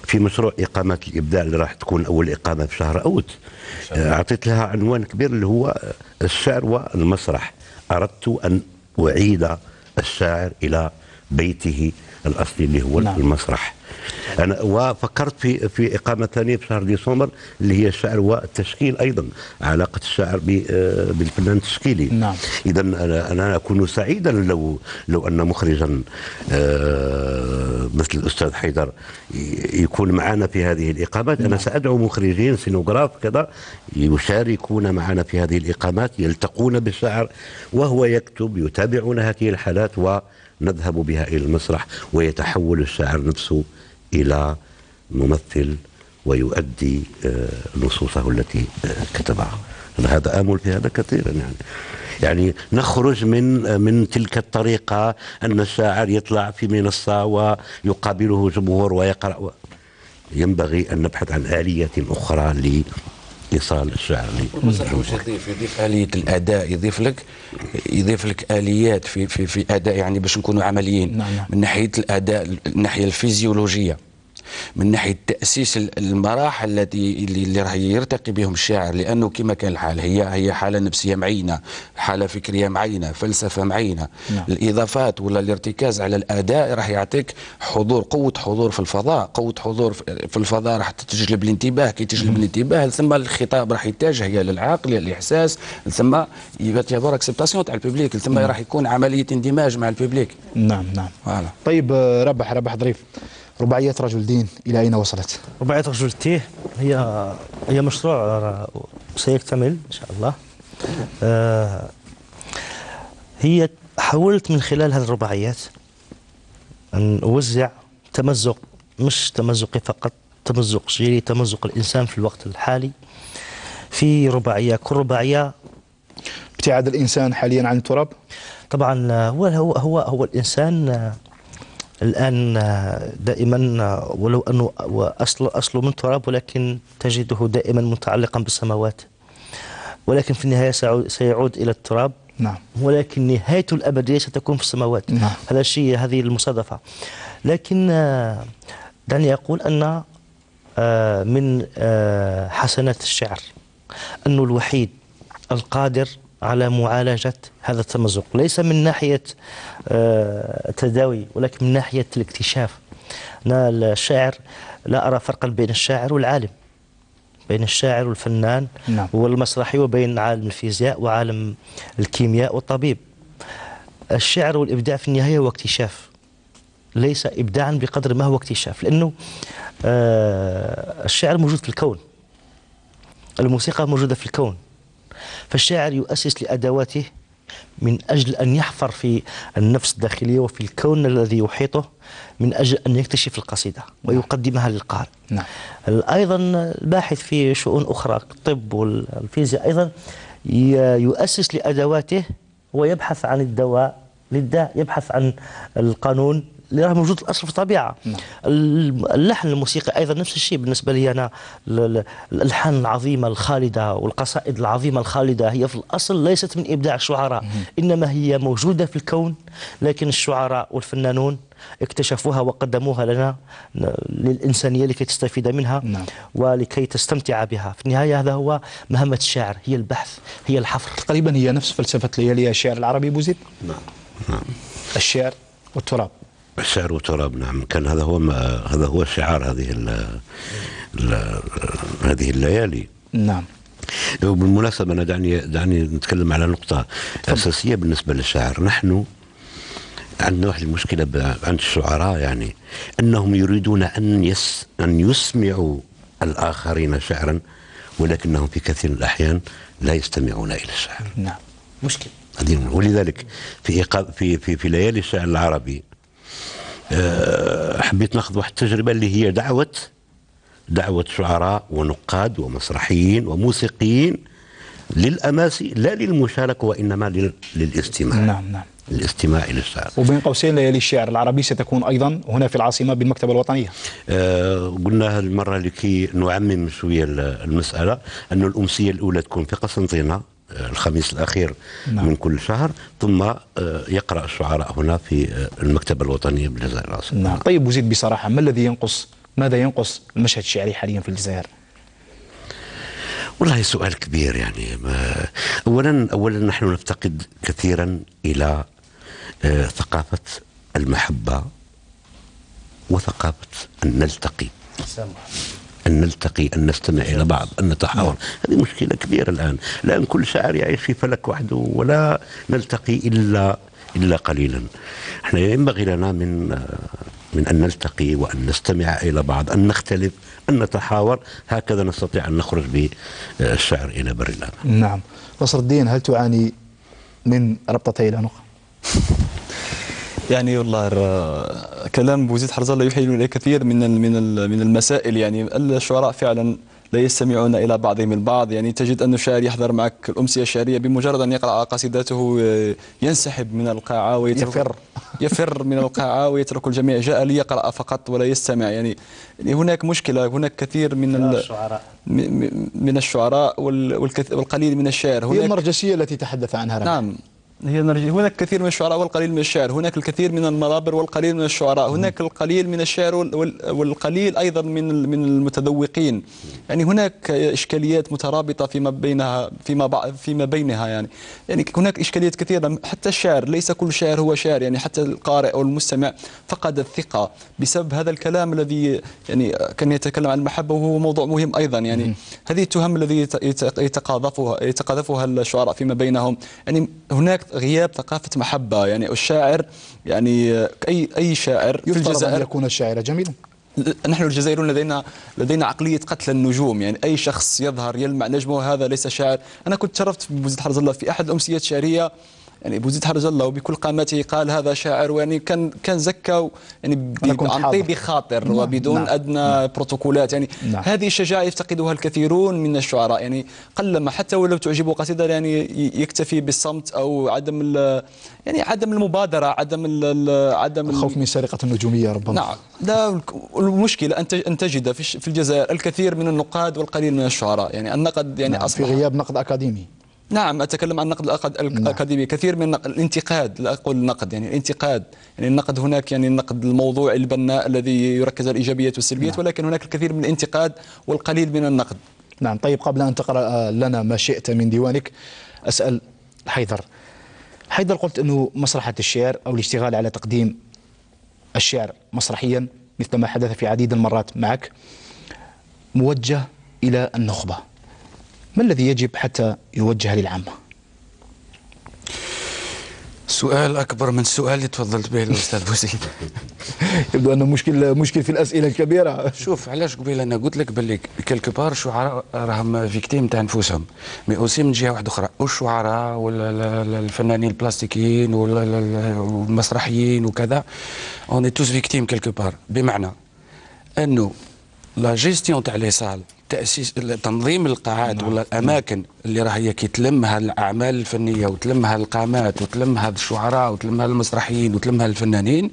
في مشروع إقامة الإبداع اللي راح تكون أول إقامة في شهر أوت، أعطيت لها عنوان كبير اللي هو الشعر والمسرح. أردت أن أعيد الشاعر إلى بيته الأصلي اللي هو المسرح. أنا وفكرت في إقامة ثانية في شهر ديسمبر اللي هي الشعر والتشكيل أيضا، علاقة الشاعر بالفنان التشكيلي. إذا أنا أكون سعيدا لو أن مخرجا مثل الأستاذ حيدر يكون معنا في هذه الإقامات. أنا سأدعو مخرجين سينوغراف كذا يشاركون معنا في هذه الإقامات، يلتقون بالشاعر وهو يكتب، يتابعون هذه الحالات ونذهب بها إلى المسرح، ويتحول الشاعر نفسه إلى ممثل ويؤدي نصوصه التي كتبها. أنا هذا آمل في هذا كثيرا. يعني نخرج من تلك الطريقة أن الشاعر يطلع في منصة ويقابله جمهور ويقرأ. ينبغي أن نبحث عن آلية أخرى لإيصال الشعر. المسرح واش يضيف آلية الأداء، يضيف لك آليات في أداء، يعني باش نكونوا عمليين. من ناحية الأداء، الناحية الفيزيولوجية، من ناحيه تاسيس المراحل اللي راح يرتقي بهم الشاعر، لانه كما كان الحال هي حاله نفسيه معينه، حاله فكريه معينه، فلسفه معينه. الاضافات ولا الارتكاز على الاداء راح يعطيك حضور، قوه حضور في الفضاء، قوه حضور في الفضاء راح تجلب الانتباه. كي تجلب الانتباه ثم الخطاب راح يتجه يا للعقل يا للاحساس، ثم يعتبر اكسبتاسيون تاع الببليك، ثم راح يكون عمليه اندماج مع الببليك. نعم. طيب ربح ضريف، رباعية رجل دين إلى أين وصلت؟ رباعية رجل دين هي مشروع سيكتمل إن شاء الله. هي حاولت من خلال هذه الرباعيات أن أوزع تمزق، مش تمزقي فقط، تمزق جيلي، تمزق الإنسان في الوقت الحالي في رباعية. كل رباعية ابتعاد الإنسان حاليا عن التراب. طبعا هو الإنسان الآن دائما ولو أنه أصله من تراب، ولكن تجده دائما متعلقا بالسماوات، ولكن في النهاية سيعود إلى التراب. نعم. ولكن نهايته الأبدية ستكون في السماوات. نعم. هذا شيء، هذه المصادفة. لكن دعني أقول أن من حسنات الشعر أنه الوحيد القادر على معالجة هذا التمزق، ليس من ناحية التداوي ولكن من ناحية الاكتشاف. أنا الشاعر لا أرى فرقا بين الشاعر والعالم، بين الشاعر والفنان. نعم. والمسرحي، وبين عالم الفيزياء وعالم الكيمياء والطبيب. الشعر والإبداع في النهاية هو اكتشاف، ليس إبداعا بقدر ما هو اكتشاف، لأنه الشعر موجود في الكون، الموسيقى موجودة في الكون، فالشاعر يؤسس لأدواته من أجل أن يحفر في النفس الداخلية وفي الكون الذي يحيطه، من أجل أن يكتشف القصيدة ويقدمها للقارئ. نعم. أيضا الباحث في شؤون أخرى الطب والفيزياء أيضا يؤسس لأدواته ويبحث عن الدواء للداء، يبحث عن القانون اللي راه موجود الأصل في الطبيعة. نعم. اللحن الموسيقى أيضا نفس الشيء بالنسبة لي أنا. الألحان العظيمة الخالدة والقصائد العظيمة الخالدة هي في الأصل ليست من إبداع الشعراء، إنما هي موجودة في الكون، لكن الشعراء والفنانون اكتشفوها وقدموها لنا للإنسانية لكي تستفيد منها. نعم. ولكي تستمتع بها. في النهاية هذا هو مهمة الشاعر، هي البحث، هي الحفر. تقريبا هي نفس فلسفة ليالي الشعر العربي بوزيد. نعم. الشعر والتراب. الشعر والتراب، نعم. كان هذا هو شعار هذه الليالي. نعم. وبالمناسبة أنا دعني نتكلم على نقطة أساسية بالنسبة للشعر. نحن عندنا واحد المشكلة عند الشعراء، يعني أنهم يريدون أن يسمعوا الآخرين شعرا، ولكنهم في كثير من الأحيان لا يستمعون إلى الشعر. نعم. مشكل. ولذلك في ليالي الشعر العربي حبيت ناخذ واحد التجربة اللي هي دعوة شعراء ونقاد ومسرحيين وموسيقيين للأماسي، لا للمشاركة وإنما للاستماع. نعم. نعم. الاستماع إلى الشعر. وبين قوسين ليالي الشعر العربي ستكون أيضا هنا في العاصمة بالمكتبة الوطنية. قلنا هذه المرة لكي نعمم شوية المسألة، أن الأمسية الأولى تكون في قسنطينة الخميس الأخير. نعم. من كل شهر، ثم يقرأ الشعراء هنا في المكتبة الوطنية بالجزائر العاصمة. نعم. طيب وزيد بصراحة، ماذا ينقص المشهد الشعري حاليا في الجزائر؟ والله سؤال كبير يعني. أولا نحن نفتقد كثيرا إلى ثقافة المحبة وثقافة أن نلتقي، أن نستمع إلى بعض، أن نتحاور. هذه مشكلة كبيرة الآن كل شاعر يعيش في فلك وحده، ولا نلتقي إلا قليلا. احنا ينبغي لنا من أن نلتقي وأن نستمع إلى بعض، أن نختلف، أن نتحاور، هكذا نستطيع أن نخرج بالشعر إلى بر الأمان. نعم. نصر الدين، هل تعاني من ربطتي العنق؟ يعني والله كلام بوزيد حرزة الله يحيل إلى كثير من المسائل. يعني الشعراء فعلا لا يستمعون إلى بعضهم البعض. يعني تجد أن الشاعر يحضر معك الأمسية الشعرية، بمجرد أن يقرأ قصيدته ينسحب من القاعة يفر من القاعة ويترك الجميع. جاء ليقرأ فقط ولا يستمع. يعني هناك مشكلة، هناك كثير من الشعراء والقليل من الشعر. هي النرجسية التي تحدث عنها رمح. نعم، هناك الكثير من الشعراء والقليل من الشعر، هناك الكثير من المرابر والقليل من الشعراء، هناك القليل من الشعر والقليل أيضا من المتذوقين. يعني هناك إشكاليات مترابطة فيما بينها. يعني هناك إشكاليات كثيرة. حتى الشعر، ليس كل شاعر هو شاعر. يعني حتى القارئ أو المستمع فقد الثقة بسبب هذا الكلام الذي يعني كان يتكلم عن المحبة، وهو موضوع مهم أيضا. يعني هذه التهم الذي يتقاذفها الشعراء فيما بينهم. يعني هناك غياب ثقافة محبة. يعني الشاعر، يعني أي شاعر في الجزائر أن يكون الشاعر جميلا. نحن الجزائريون لدينا عقلية قتل النجوم. يعني أي شخص يظهر يلمع نجمه هذا ليس شاعر. أنا كنت شرفت بوزيد حرز الله في أحد الأمسيات الشعرية، يعني بوزيد حرج الله وبكل قامته قال هذا شاعر، ويعني كان زكى يعني عن طيب خاطر وبدون ادنى بروتوكولات. يعني هذه الشجاعه يفتقدها الكثيرون من الشعراء، يعني قلما حتى ولو تعجبه قصيده يعني يكتفي بالصمت او عدم يعني عدم المبادره، عدم الخوف من سرقه النجوميه ربما. نعم، لا المشكله ان تجد في الجزائر الكثير من النقاد والقليل من الشعراء. يعني النقد يعني نعم، في غياب نقد اكاديمي. نعم، أتكلم عن النقد الأكاديمي. كثير من الانتقاد، لا أقول النقد، يعني الانتقاد، يعني النقد هناك يعني النقد الموضوعي البناء الذي يركز على الإيجابيات والسلبيات، ولكن هناك الكثير من الانتقاد والقليل من النقد. نعم. طيب قبل أن تقرأ لنا ما شئت من ديوانك أسأل حيدر. قلت أنه مسرحة الشعر أو الاشتغال على تقديم الشعر مسرحيا مثل ما حدث في عديد المرات معك موجه إلى النخبة، ما الذي يجب حتى يوجه للعامة؟ سؤال أكبر من السؤال اللي تفضلت به الأستاذ بوزيد. يبدو أنه مشكل في الأسئلة الكبيرة. شوف علاش قبيل أنا قلت لك باللي كيلكو بار الشعراء راهم فيكتيم تاع نفوسهم، مي أوسي من جهة واحدة أخرى والشعراء والفنانين البلاستيكيين والمسرحيين وكذا اون توس فيكتيم كيلكو بار. بمعنى أنه لا جيستيون تاع لي سال، تأسيس تنظيم القاعات ولا الأماكن اللي راهي كي تلمها الأعمال الفنية وتلمها القامات وتلمها الشعراء وتلمها المسرحيين وتلمها الفنانين،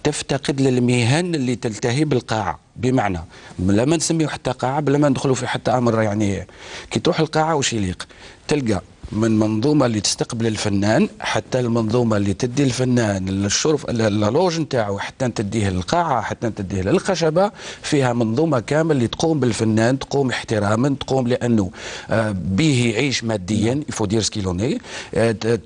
تفتقد للمهن اللي تلتهي بالقاعة. بمعنى بلا ما نسميه حتى قاعة، بلا ما ندخلوا في حتى أمر، يعني كي تروح القاعة وش يليق تلقى من منظومة اللي تستقبل الفنان حتى المنظومة اللي تدي الفنان الشرف اللوج نتاعو، حتى تديه للقاعة، حتى تديه للخشبة، فيها منظومة كامل اللي تقوم بالفنان، تقوم احتراما، تقوم لأنه به يعيش ماديا يفو سكيلوني،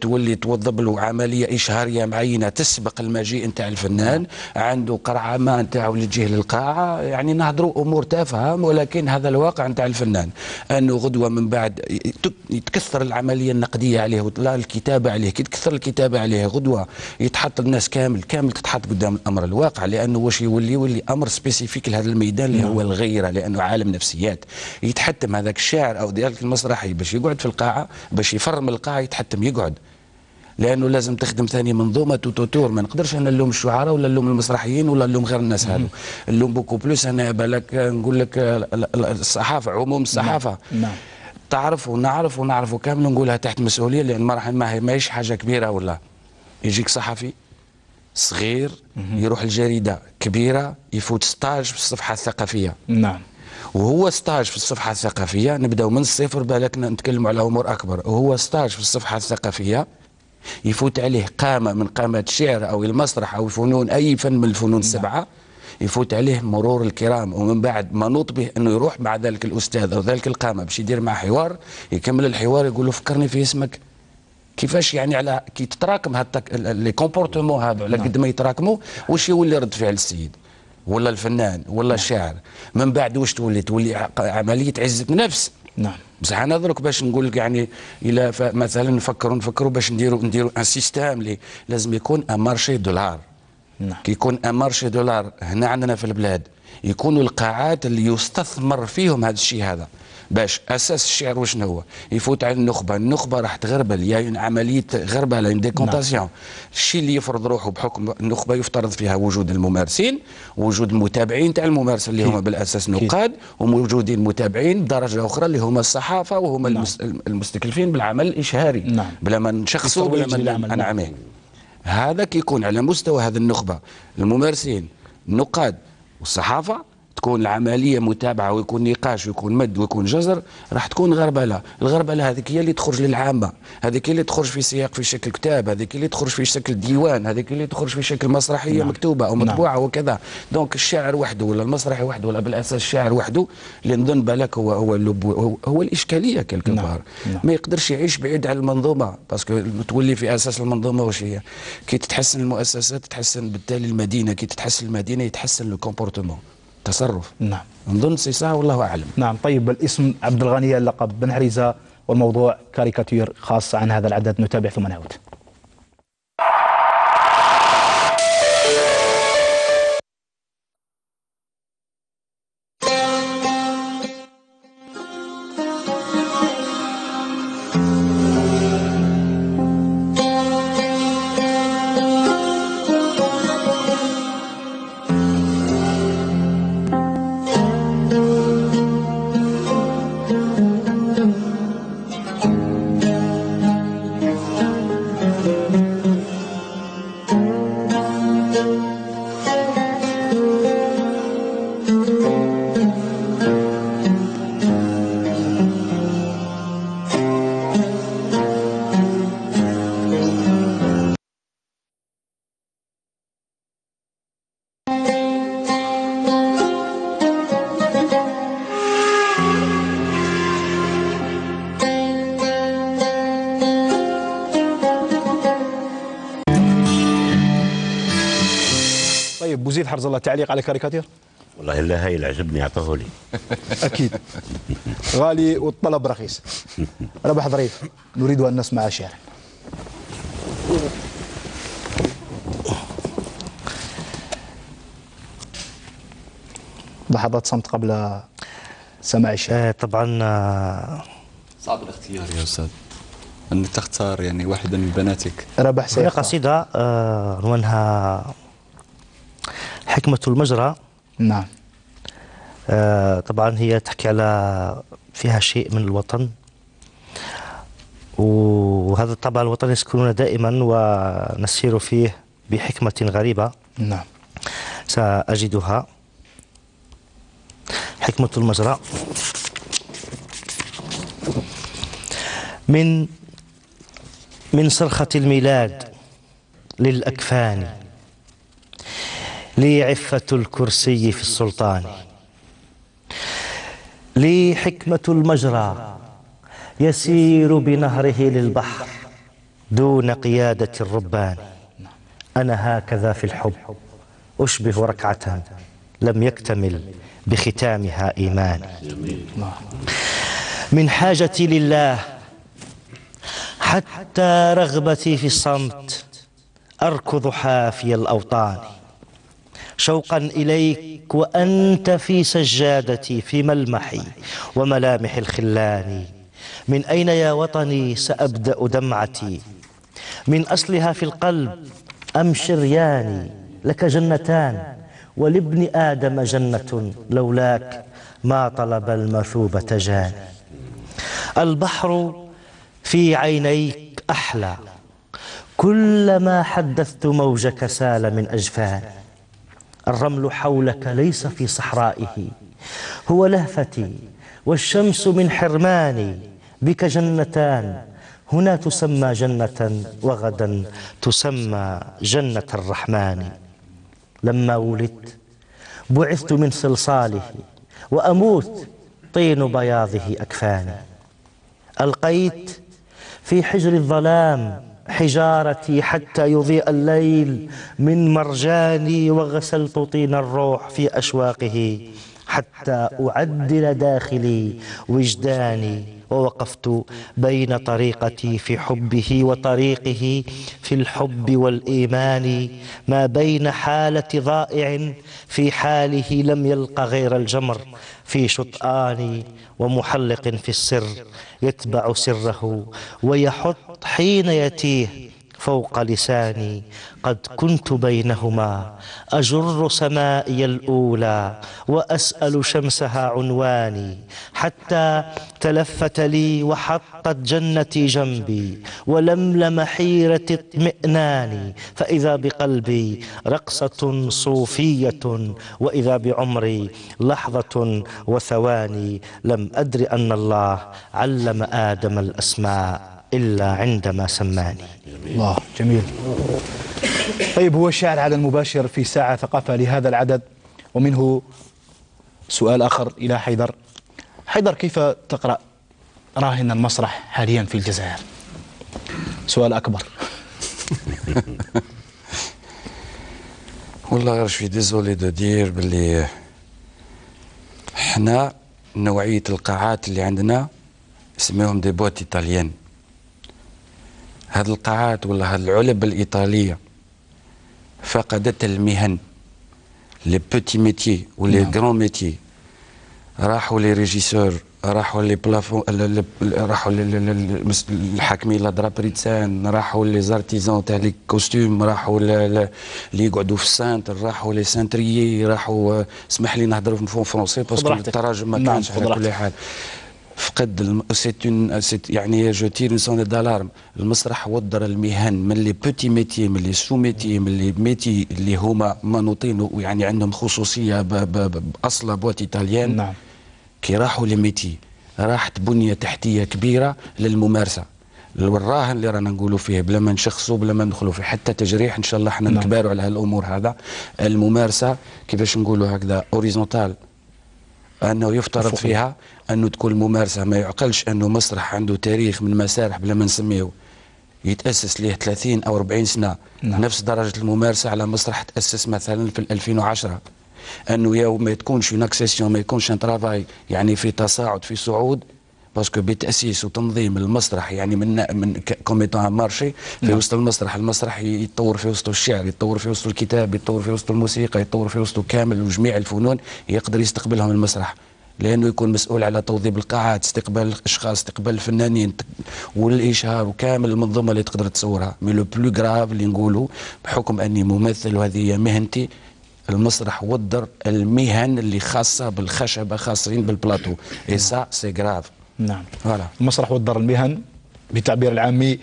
تولي توظب له عملية إشهارية معينة تسبق المجيء نتاع الفنان، عنده قرعة ما نتاعو اللي تجيه للقاعة. يعني نهضروا أمور تافهة، ولكن هذا الواقع نتاع الفنان، أنه غدوة من بعد يتكثر العملية النقديه عليه ولا الكتابه عليه، كي تكثر الكتابه عليه غدوه يتحط الناس كامل تتحط قدام الامر الواقع، لانه واش يولي امر سبيسيفيك لهذا الميدان اللي هو الغيره، لانه عالم نفسيات. يتحتم هذاك الشاعر او ديالك المسرحي باش يقعد في القاعه، باش يفرم القاعه يتحتم يقعد، لانه لازم تخدم ثاني منظومه توتور. ما نقدرش انا نلوم الشعراء ولا نلوم المسرحيين ولا نلوم غير الناس هذو، نلوم بوكو بلوس. انا بالك نقول لك الصحافه، عموم الصحافه. نعم. تعرف ونعرف كامل نقولها تحت مسؤوليه، لان ماهيش حاجه كبيره. ولا يجيك صحفي صغير يروح الجريده كبيره يفوت ستاج في الصفحه الثقافيه. نعم. وهو ستاج في الصفحه الثقافيه، نبداو من الصفر بالك نتكلموا على امور اكبر. وهو ستاج في الصفحه الثقافيه يفوت عليه قامه من قامات الشعر او المسرح او الفنون، اي فن من الفنون السبعه، يفوت عليه مرور الكرام. ومن بعد منوط به انه يروح مع ذلك الاستاذ او ذلك القامه باش يدير معه حوار، يكمل الحوار يقول له فكرني في اسمك. كيفاش يعني على كي تتراكم لي كومبورتمون هذو على قد ما يتراكموا، واش يولي رد فعل السيد ولا الفنان ولا الشاعر؟ من بعد واش تولي عمليه عزه نفس. نعم. بصح انا درك باش نقول لك يعني الى مثلا نفكروا باش نديروا ان سيستام اللي لازم يكون ان مارشي دولار. نعم. كي يكون ان مارشي دولار هنا عندنا في البلاد، يكونوا القاعات اللي يستثمر فيهم هذا الشيء هذا، باش اساس الشعر وشنو هو؟ يفوت على النخبه راح تغربل، يا عمليه غربله ديكونتاسيون. الشيء اللي يفرض روحه بحكم النخبه يفترض فيها وجود الممارسين، وجود المتابعين تاع الممارسه اللي هما بالاساس نقاد، وموجودين متابعين درجه اخرى اللي هما الصحافه وهما المستكلفين بالعمل الاشهاري. نعم. بلا ما نشخصوا بلا ما نعميه. هذا كيكون على مستوى هذه النخبه، الممارسين، النقاد والصحافه، تكون العمليه متابعه ويكون نقاش ويكون مد ويكون جزر، راح تكون غربله. الغربله هذيك هي اللي تخرج للعامه، هذيك اللي تخرج في سياق في شكل كتاب، هذيك اللي تخرج في شكل ديوان، هذيك اللي تخرج في شكل مسرحيه. نعم. مكتوبه او مطبوعه. نعم. وكذا. دونك الشاعر وحده ولا المسرحي وحده ولا بالاساس الشاعر وحده اللي نظن بالك هو اللب، هو الاشكاليه كالكبار. نعم. نعم. ما يقدرش يعيش بعيد عن المنظومه، باسكو تولي في اساس المنظومه واش هي. كي تتحسن المؤسسات تتحسن بالتالي المدينه، كي تتحسن المدينه يتحسن لو كومبورتمون، تصرف. نعم. نظن سي سا والله اعلم. نعم. طيب الاسم عبد الغني، اللقب بن حريزه، والموضوع كاريكاتير خاص عن هذا العدد. نتابع ثم نعود. طيب بوزيد حرز الله، تعليق على كاريكاتير؟ والله لا، هاي اللي عجبني اعطوه لي. اكيد غالي والطلب رخيص. ربح ظريف، نريد ان نسمع شعر. لحظات صمت قبل سماع الشعر. طبعا صعب الاختيار يا استاذ، انك تختار يعني واحدا من بناتك. ربح هنا سيختار. قصيدة عنوانها حكمة المجرى. نعم. طبعا هي تحكي على فيها شيء من الوطن، وهذا الطبع الوطني يسكنون دائما ونسير فيه بحكمة غريبة. نعم. سأجدها. حكمة المجرى. من صرخة الميلاد للأكفان، لي عفة الكرسي في السلطان، لي حكمة المجرى يسير بنهره للبحر دون قيادة الربان. أنا هكذا في الحب أشبه ركعة لم يكتمل بختامها إيمان. من حاجتي لله حتى رغبتي في الصمت أركض حافي الأوطان، شوقا إليك وأنت في سجادتي، في ملمحي وملامح الخلان. من أين يا وطني سأبدأ دمعتي؟ من أصلها في القلب أم شرياني؟ لك جنتان ولابن آدم جنة، لولاك ما طلب المثوبة جاني. البحر في عينيك أحلى، كلما حدثت موجك سال من أجفاني. الرمل حولك ليس في صحرائه، هو لهفتي والشمس من حرماني. بك جنتان، هنا تسمى جنة وغدا تسمى جنة الرحمن. لما ولدت بعثت من صلصاله، وأموت طين بياضه أكفاني. ألقيت في حجر الظلام حجارتي حتى يضيء الليل من مرجاني، وغسلت طين الروح في أشواقه حتى أعدل داخلي وجداني. ووقفت بين طريقتي في حبه وطريقه في الحب والإيمان، ما بين حالة ضائع في حاله لم يلق غير الجمر في شطآني، ومحلق في السر يتبع سره ويحط حين يتيه فوق لساني. قد كنت بينهما أجر سمائي الأولى وأسأل شمسها عنواني، حتى تلفت لي وحطت جنتي جنبي ولملم حيرة اطمئناني. فإذا بقلبي رقصة صوفية، وإذا بعمري لحظة وثواني. لم أدر أن الله علم آدم الأسماء إلا عندما سماني. الله جميل. طيب هو الشاعر على المباشر في ساعة ثقافة لهذا العدد، ومنه سؤال آخر إلى حيدر. حيدر، كيف تقرأ راهن المسرح حاليا في الجزائر؟ سؤال أكبر. والله je suis désolé de dire باللي احنا نوعية القاعات اللي عندنا اسميهم دي بوت ايطاليان. هاد القاعات ولا هاد العلب الإيطالية فقدت المهن، لي بوتي ميتي ولي غران ميتي. راحوا لي ريجيسور، راحوا لي بلافون، راحوا الحاكمين لا درابريتسان، راحوا لي زارتيزون تاع لي كوستيم، راحوا اللي يقعدوا في السانتر، راحوا لي سانتريي، راحوا اسمح لي نهضر في فرونسي باسكو التراجم ما كانش على كل حال. فقد يعني جو تير سون دالارم. المسرح ودر المهن من لي بوتي ميتي، من لي سو ميتي، من لي ميتي اللي هما منوطين ويعني عندهم خصوصيه باصل بوات ايطاليان. نعم. كي راحوا لميتي راحت بنيه تحتيه كبيره للممارسه. الراهن اللي رانا نقولوا فيه بلا ما نشخصوا بلا ما ندخلوا في حتى تجريح ان شاء الله احنا نكبروا على هالامور. هذا الممارسه كيفاش نقولوا هكذا اوريزونتال، انه يفترض فيها انه تكون الممارسه. ما يعقلش انه مسرح عنده تاريخ من مسارح بلا ما نسميه يتاسس ليه 30 او 40 سنه. نعم. نفس درجه الممارسه على مسرح تاسس مثلا في 2010. انه يا ما تكونش اون اكسيسيون، ما يكونش ان ترافاي يعني في تصاعد في صعود، باسكو بتاسيس وتنظيم المسرح يعني من كوميتون مارشي في وسط المسرح. المسرح يتطور في وسط الشعر، يتطور في وسط الكتاب، يتطور في وسط الموسيقى، يتطور في وسط كامل وجميع الفنون يقدر يستقبلهم المسرح، لانه يكون مسؤول على توظيف القاعات، استقبال الاشخاص، استقبال الفنانين والاشهار وكامل المنظومه اللي تقدر تصورها. مي لو بلو غراف اللي نقولوا بحكم اني ممثل وهذه مهنتي، المسرح ودر المهن اللي خاصه بالخشبه، خاصين بالبلاطو، اي سا سي غراف. نعم. فوالا. المسرح ودر المهن بالتعبير العامي،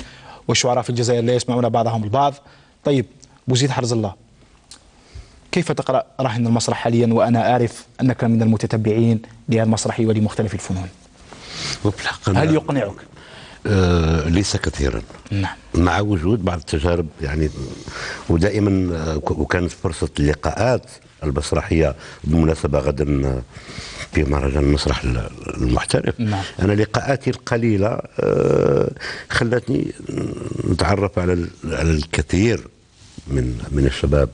والشعراء في الجزائر لا يسمعون بعضهم البعض. طيب بوزيد حرز الله، كيف تقرأ راهن المسرح حاليا، وأنا أعرف أنك من المتتبعين للمسرح ولمختلف الفنون؟ هل يقنعك؟ ليس كثيرا. نعم. مع وجود بعض التجارب يعني، ودائما وكانت فرصة اللقاءات المسرحية بالمناسبة غدا في مهرجان المسرح المحترف. نعم. أنا لقاءاتي القليلة خلتني نتعرف على الكثير من الشباب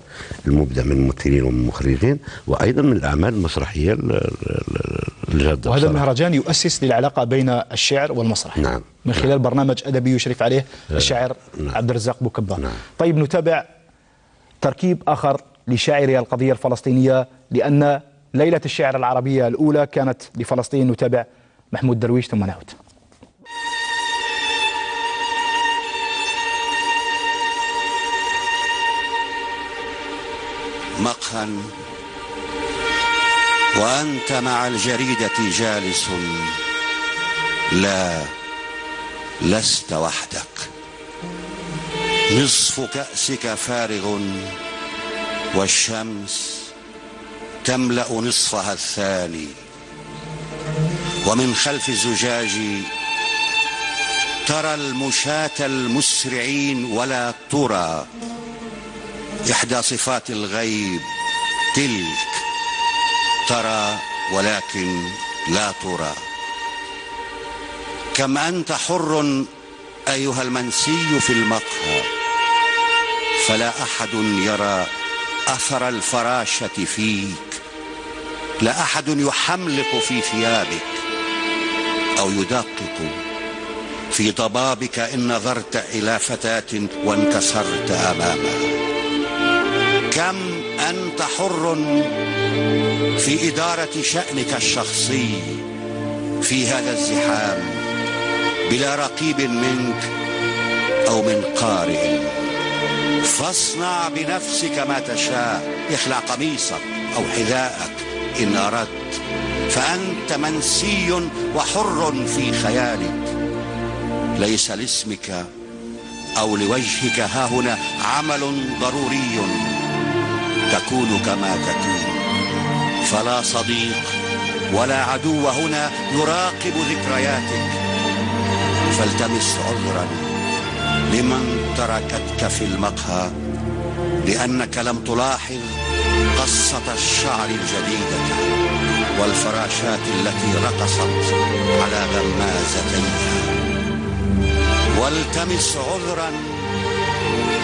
المبدع، من الممثلين ومن المخرجين، وايضا من الاعمال المسرحيه الجاده. وهذا المهرجان يؤسس للعلاقه بين الشعر والمسرح. نعم. من خلال برنامج ادبي يشرف عليه الشاعر نعم. عبد الرزاق بوكبة. نعم. طيب نتابع تركيب اخر لشاعري القضيه الفلسطينيه، لان ليله الشعر العربيه الاولى كانت لفلسطين. نتابع محمود درويش ثم نعود. مقهى وأنت مع الجريدة جالس، لا لست وحدك، نصف كأسك فارغ والشمس تملأ نصفها الثاني، ومن خلف الزجاج ترى المشاة المسرعين ولا ترى إحدى صفات الغيب تلك، ترى ولكن لا ترى. كم أنت حر أيها المنسي في المقهى، فلا أحد يرى أثر الفراشة فيك، لا أحد يحملق في ثيابك أو يدقق في ضبابك إن نظرت إلى فتاة وانكسرت أمامها. كم أنت حر في إدارة شأنك الشخصي في هذا الزحام بلا رقيب منك أو من قارئ. فاصنع بنفسك ما تشاء، اخلع قميصك أو حذاءك إن أردت، فأنت منسي وحر في خيالك. ليس لاسمك أو لوجهك هاهنا عمل ضروري، تكون كما تكون، فلا صديق ولا عدو هنا يراقب ذكرياتك. فالتمس عذرا لمن تركتك في المقهى لأنك لم تلاحظ قصة الشعر الجديدة والفراشات التي رقصت على غمازتيها. والتمس عذرا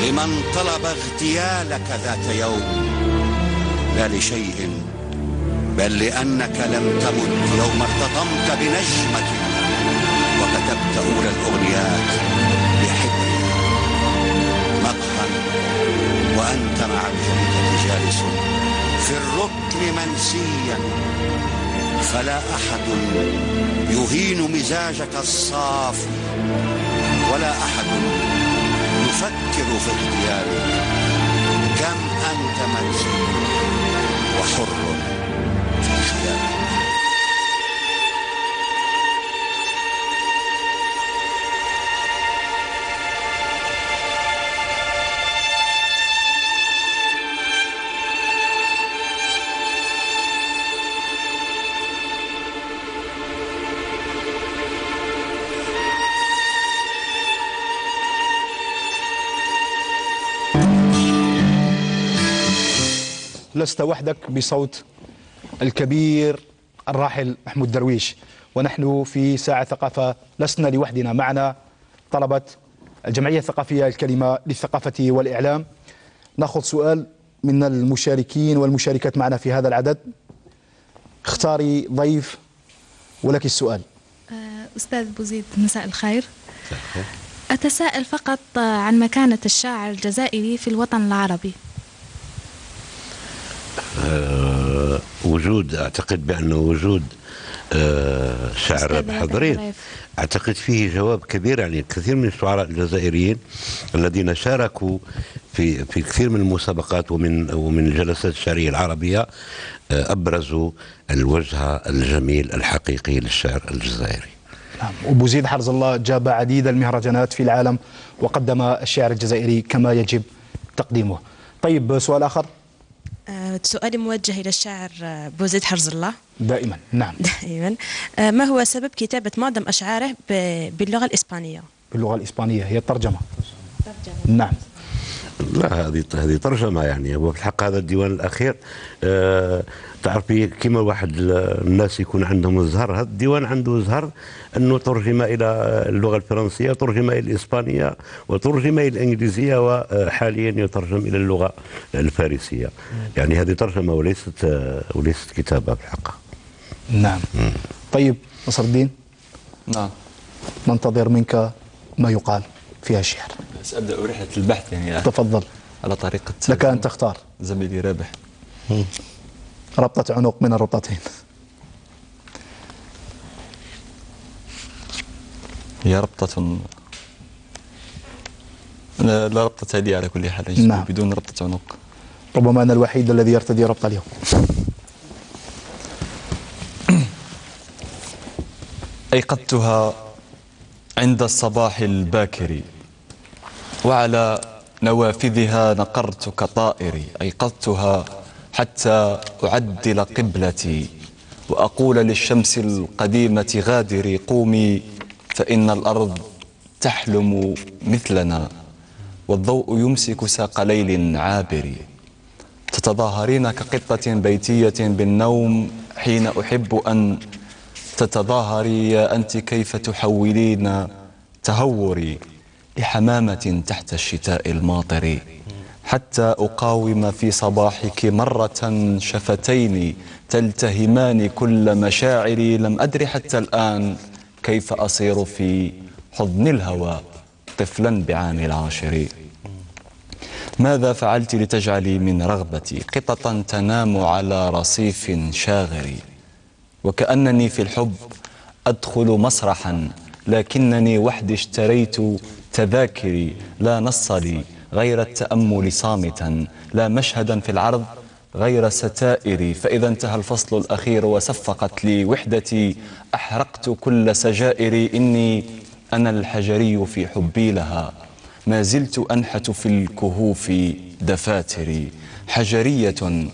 لمن طلب اغتيالك ذات يوم، لا لشيء بل لأنك لم تمت يوم ارتطمت بنجمة وكتبت أولى الأغنيات لحبها. مقهى وأنت مع الجريدة جالس في الركن منسيا، فلا أحد يهين مزاجك الصافي، ولا أحد يفكر في اغتيالك. كم أنت منسي وحر في خيالك. لست وحدك بصوت الكبير الراحل محمود درويش. ونحن في ساعة ثقافة لسنا لوحدنا، معنا طلبة الجمعية الثقافية الكلمة للثقافة والإعلام. نأخذ سؤال من المشاركين والمشاركات معنا في هذا العدد. اختاري ضيف ولك السؤال. أستاذ بوزيد، مساء الخير. أتساءل فقط عن مكانة الشاعر الجزائري في الوطن العربي. أعتقد بأن وجود شاعر حاضرين أعتقد فيه جواب كبير. يعني كثير من الشعراء الجزائريين الذين شاركوا في كثير من المسابقات ومن الجلسات الشعرية العربية أبرزوا الوجه الجميل الحقيقي للشعر الجزائري. نعم. وبوزيد حرز الله جاب عديد المهرجانات في العالم وقدم الشعر الجزائري كما يجب تقديمه. طيب، سؤال آخر. سؤالي موجه إلى الشاعر بوزيد حرز الله. دائما. نعم. دائما. ما هو سبب كتابة معظم أشعاره باللغة الإسبانية؟ باللغة الإسبانية هي الترجمة. نعم. لا، هذه ترجمة. يعني هو في الحق هذا الديوان الأخير تعرفي كما واحد الناس يكون عندهم الزهر، هذا الديوان عنده زهر أنه ترجم إلى اللغة الفرنسية، ترجم إلى الإسبانية، وترجم إلى الإنجليزية، وحاليا يترجم إلى اللغة الفارسية. يعني هذه ترجمة وليست كتابة في الحق. نعم. طيب نصر الدين. نعم. ننتظر منك ما يقال في الشعر. سأبدأ رحلة البحث يعني. تفضل. على طريقة لك أن تختار. زميلي رابح. ربطة عنق من الربطتين. هي ربطة لا ربطة لي على كل حال. نعم. بدون ربطة عنق. ربما أنا الوحيد الذي يرتدي ربط اليوم. أيقظتها عند الصباح الباكر، وعلى نوافذها نقرت كطائري. أيقظتها حتى أعدل قبلتي، وأقول للشمس القديمة غادري قومي، فإن الأرض تحلم مثلنا، والضوء يمسك ساق ليل عابر. تتظاهرين كقطة بيتية بالنوم حين أحب أن تتظاهري يا أنت كيف تحولين تهوري لحمامة تحت الشتاء الماطر، حتى أقاوم في صباحك مرة شفتين تلتهمان كل مشاعري. لم أدري حتى الآن كيف أصير في حضن الهوى طفلا بعام العاشر. ماذا فعلت لتجعلي من رغبتي قطة تنام على رصيف شاغر؟ وكأنني في الحب أدخل مسرحا، لكنني وحدي اشتريت تذاكري. لا نص لي غير التأمل صامتا، لا مشهدا في العرض غير ستائري. فإذا انتهى الفصل الأخير وصفقت لي وحدتي، أحرقت كل سجائري. إني أنا الحجري في حبي لها، ما زلت أنحت في الكهوف دفاتري. حجرية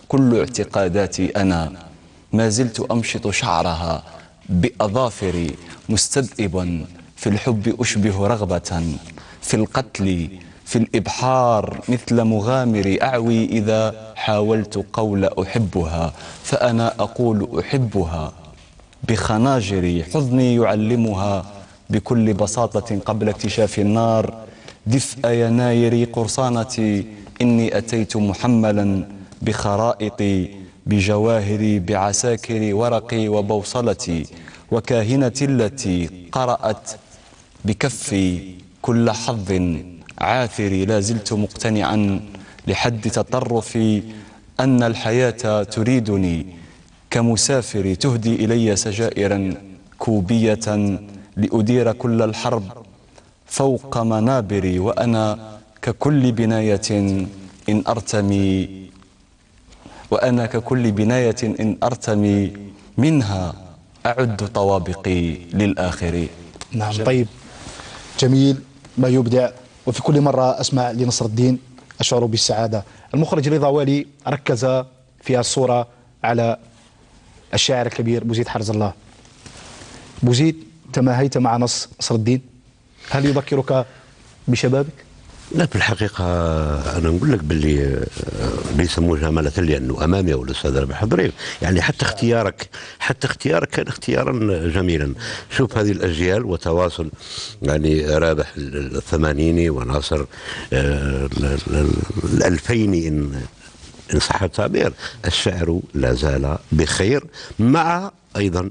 كل اعتقاداتي أنا، ما زلت أمشط شعرها بأظافري. مستذئبا في الحب أشبه رغبة، في القتل في الإبحار مثل مغامر. أعوي إذا حاولت قول أحبها، فأنا أقول أحبها بخناجري. حضني يعلمها بكل بساطة قبل اكتشاف النار. دفء يناير قرصانتي، إني أتيت محملا بخرائطي، بجواهري، بعساكر ورقي وبوصلتي. وكاهنتي التي قرأت بكفي كل حظ عاثري. لا زلت مقتنعا لحد تطرفي أن الحياة تريدني كمسافر. تهدي إلي سجائرا كوبية لأدير كل الحرب فوق منابري. وأنا ككل بناية إن أرتمي منها أعد طوابقي للآخر. نعم. طيب، جميل ما يبدع. وفي كل مرة أسمع لنصر الدين أشعر بالسعادة. المخرج رضا والي ركز في الصورة على الشاعر الكبير بوزيد حرز الله. بوزيد، تماهيت مع نصر الدين، هل يذكرك بشبابك؟ لا في الحقيقة أنا نقول لك باللي ليس مجاملة لأنه أمامي أو الأستاذ رابح ضريف، يعني حتى اختيارك كان اختيارا جميلا. شوف هذه الأجيال وتواصل، يعني رابح الثمانيني وناصر الألفيني إن صح التعبير. الشعر لا زال بخير، مع أيضا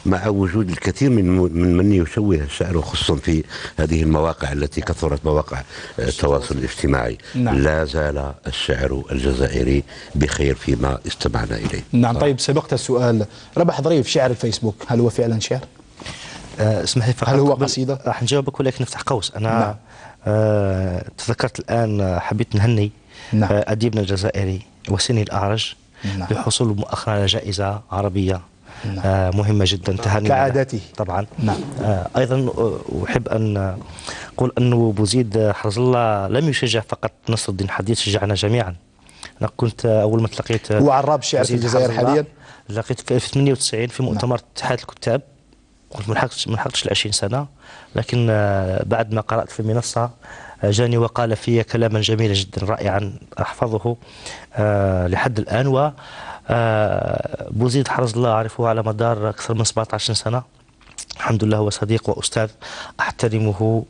مع وجود الكثير من يشوه الشعر، خصوصا في هذه المواقع التي كثرت، مواقع التواصل الاجتماعي. نعم. لا زال الشعر الجزائري بخير فيما استمعنا إليه. نعم. طيب سبقت السؤال، رابح ضريف، شعر الفيسبوك هل هو فعلا شعر؟ اسمح لي فقط، هل هو قصيدة؟ راح نجاوبك ولكن نفتح قوس. أنا نعم. تذكرت الآن، حبيت نهني نعم. أديبنا الجزائري وسيني الأعرج نعم. بحصول مؤخرا على جائزة عربية نعم. مهمة جدا، تهاني كعادته طبعا. نعم. أيضا أحب أن أقول أنه بوزيد حرز الله لم يشجع فقط نصر الدين حديد، شجعنا جميعا. أنا كنت أول ما تلقيت هو عراب الشعر في الجزائر حاليا، لقيت في 98 في مؤتمر اتحاد الكتاب، قلت ما لحقتش 20 سنة، لكن بعد ما قرأت في المنصة جاني وقال في كلاما جميلا جدا رائعا أحفظه لحد الآن. و بوزيد حرز الله أعرفه على مدار أكثر من 17 سنة، الحمد لله هو صديق وأستاذ أحترمه،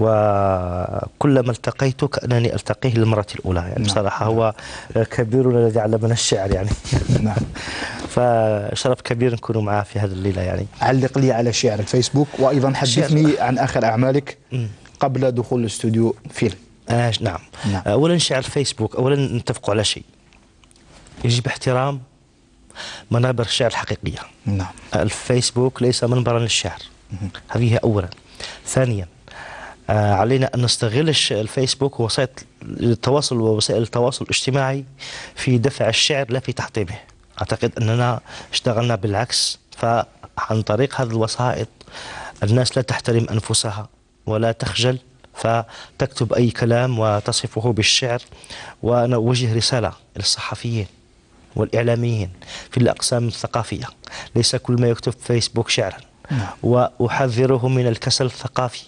وكلما التقيته كأنني ألتقيه للمرة الأولى، يعني بصراحة هو كبيرنا الذي علمنا الشعر يعني. نعم. فشرف كبير نكون معاه في هذه الليلة يعني. علق لي على شعر الفيسبوك، وأيضا حدثني عن آخر أعمالك قبل دخول الاستوديو فيلم. نعم. أولا شعر الفيسبوك، أولا نتفق على شيء، يجب احترام منابر الشعر الحقيقية. نعم. الفيسبوك ليس منبرا للشعر، هذه أولا. ثانيا علينا أن نستغل الفيسبوك ووسائل التواصل ووسائل التواصل الاجتماعي في دفع الشعر لا في تحطيمه. أعتقد أننا اشتغلنا بالعكس، فعن طريق هذه الوسائط الناس لا تحترم أنفسها ولا تخجل، فتكتب أي كلام وتصفه بالشعر. وأنا أوجه رسالة إلى الصحفيين والإعلاميين في الأقسام الثقافية، ليس كل ما يكتب في فيسبوك شعرا. وأحذرهم من الكسل الثقافي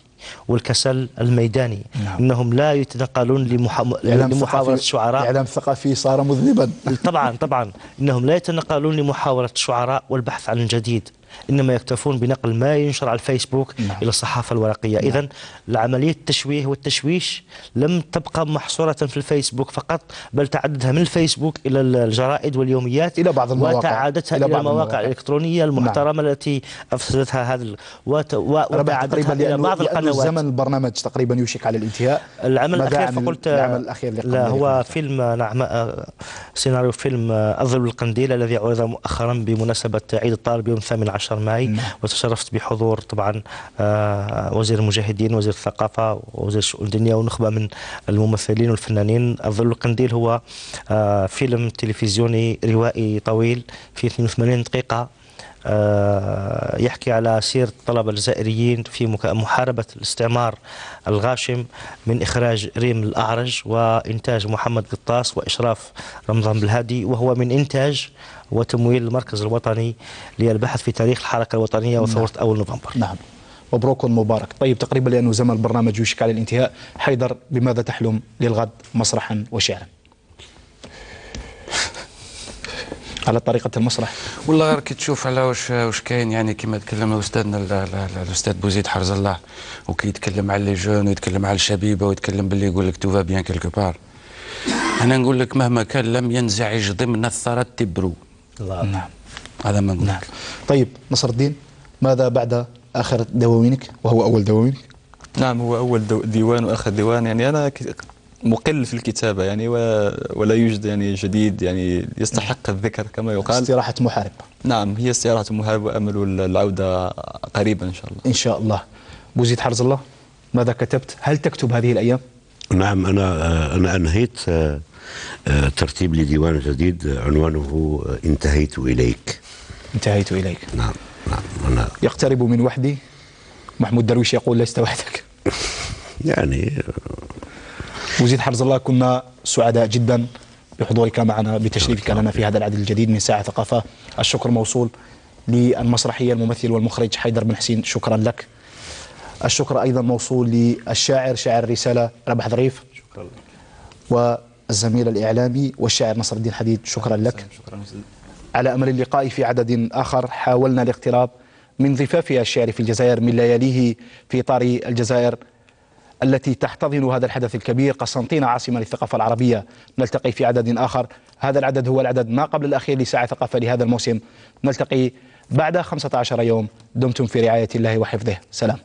والكسل الميداني. نعم. إنهم لا يتنقلون لمحاورة الشعراء. الإعلام الثقافي صار مذنبا. طبعا إنهم لا يتنقلون لمحاورة الشعراء والبحث عن الجديد، إنما يكتفون بنقل ما ينشر على الفيسبوك إلى الصحافة الورقية. إذن العملية التشويه والتشويش لم تبقى محصورة في الفيسبوك فقط، بل تعددها من الفيسبوك إلى الجرائد واليوميات، إلى بعض المواقع، وتعادتها إلى المواقع الإلكترونية المحترمة التي أفسدتها هذه وتعادتها إلى بعض القنوات. زمن البرنامج تقريبا يوشك على الانتهاء. العمل الأخير فقلت العمل الأخير لا هو فيلم، نعم، سيناريو فيلم الظل والقنديل الذي عرض مؤخرا بمناسبة عيد الطالب يوم 18 ماي. وتشرفت بحضور طبعا وزير المجاهدين، وزير الثقافة، ووزير الشؤون الدينية، ونخبة من الممثلين والفنانين. الظل والقنديل هو فيلم تلفزيوني روائي طويل في 82 دقيقة، يحكي على سيرة الطلبة الجزائريين في محاربة الاستعمار الغاشم، من إخراج ريم الأعرج وإنتاج محمد قطاس وإشراف رمضان بالهادي، وهو من إنتاج وتمويل المركز الوطني للبحث في تاريخ الحركة الوطنية وثورة أول نوفمبر. نعم، مبروك مبارك. طيب تقريبا لأنه زمن البرنامج يوشك على الانتهاء، حيدر بماذا تحلم للغد مسرحا وشعرا؟ على طريقة المسرح. والله راك تشوف على واش كاين، يعني كما تكلم استاذنا الاستاذ بوزيد حرز الله، وكي يتكلم على لي جون ويتكلم على الشبيبه ويتكلم باللي يقول لك توفا بيان كيلكو بار. انا نقول لك مهما كان لم ينزعج ضمن الثرى تبرو. نعم، هذا ما نقول. نعم. طيب نصر الدين، ماذا بعد آخر دواوينك وهو أول دواوينك؟ نعم، هو أول ديوان وآخر ديوان. يعني أنا مقل في الكتابة يعني، ولا يوجد يعني جديد يعني يستحق الذكر كما يقال. استراحة محارب. نعم، هي استراحة محارب، وأمل العودة قريبا إن شاء الله. إن شاء الله. بوزيد حرز الله، ماذا كتبت؟ هل تكتب هذه الأيام؟ نعم، أنا أنهيت ترتيب لديوان جديد عنوانه انتهيت إليك. انتهيت إليك. نعم نعم. أنا يقترب من وحدي. محمود درويش يقول لست وحدك. يعني بوزيد حرز الله، كنا سعداء جدا بحضورك معنا، بتشريفك لنا في هذا العدد الجديد من ساعة ثقافة. الشكر موصول للمسرحية، الممثل والمخرج حيدر بن حسين، شكرا لك. الشكر أيضا موصول للشاعر شاعر الرسالة ربح ظريف، شكرا لك. والزميل الإعلامي والشاعر نصر الدين حديد، شكرا لك. شكرا. على أمل اللقاء في عدد آخر حاولنا الاقتراب من ضفافها الشعر في الجزائر، من لياليه في إطار الجزائر التي تحتضن هذا الحدث الكبير، قسنطينة عاصمة للثقافة العربية. نلتقي في عدد آخر، هذا العدد هو العدد ما قبل الأخير لساعة ثقافة لهذا الموسم. نلتقي بعد 15 يوم. دمتم في رعاية الله وحفظه. سلام.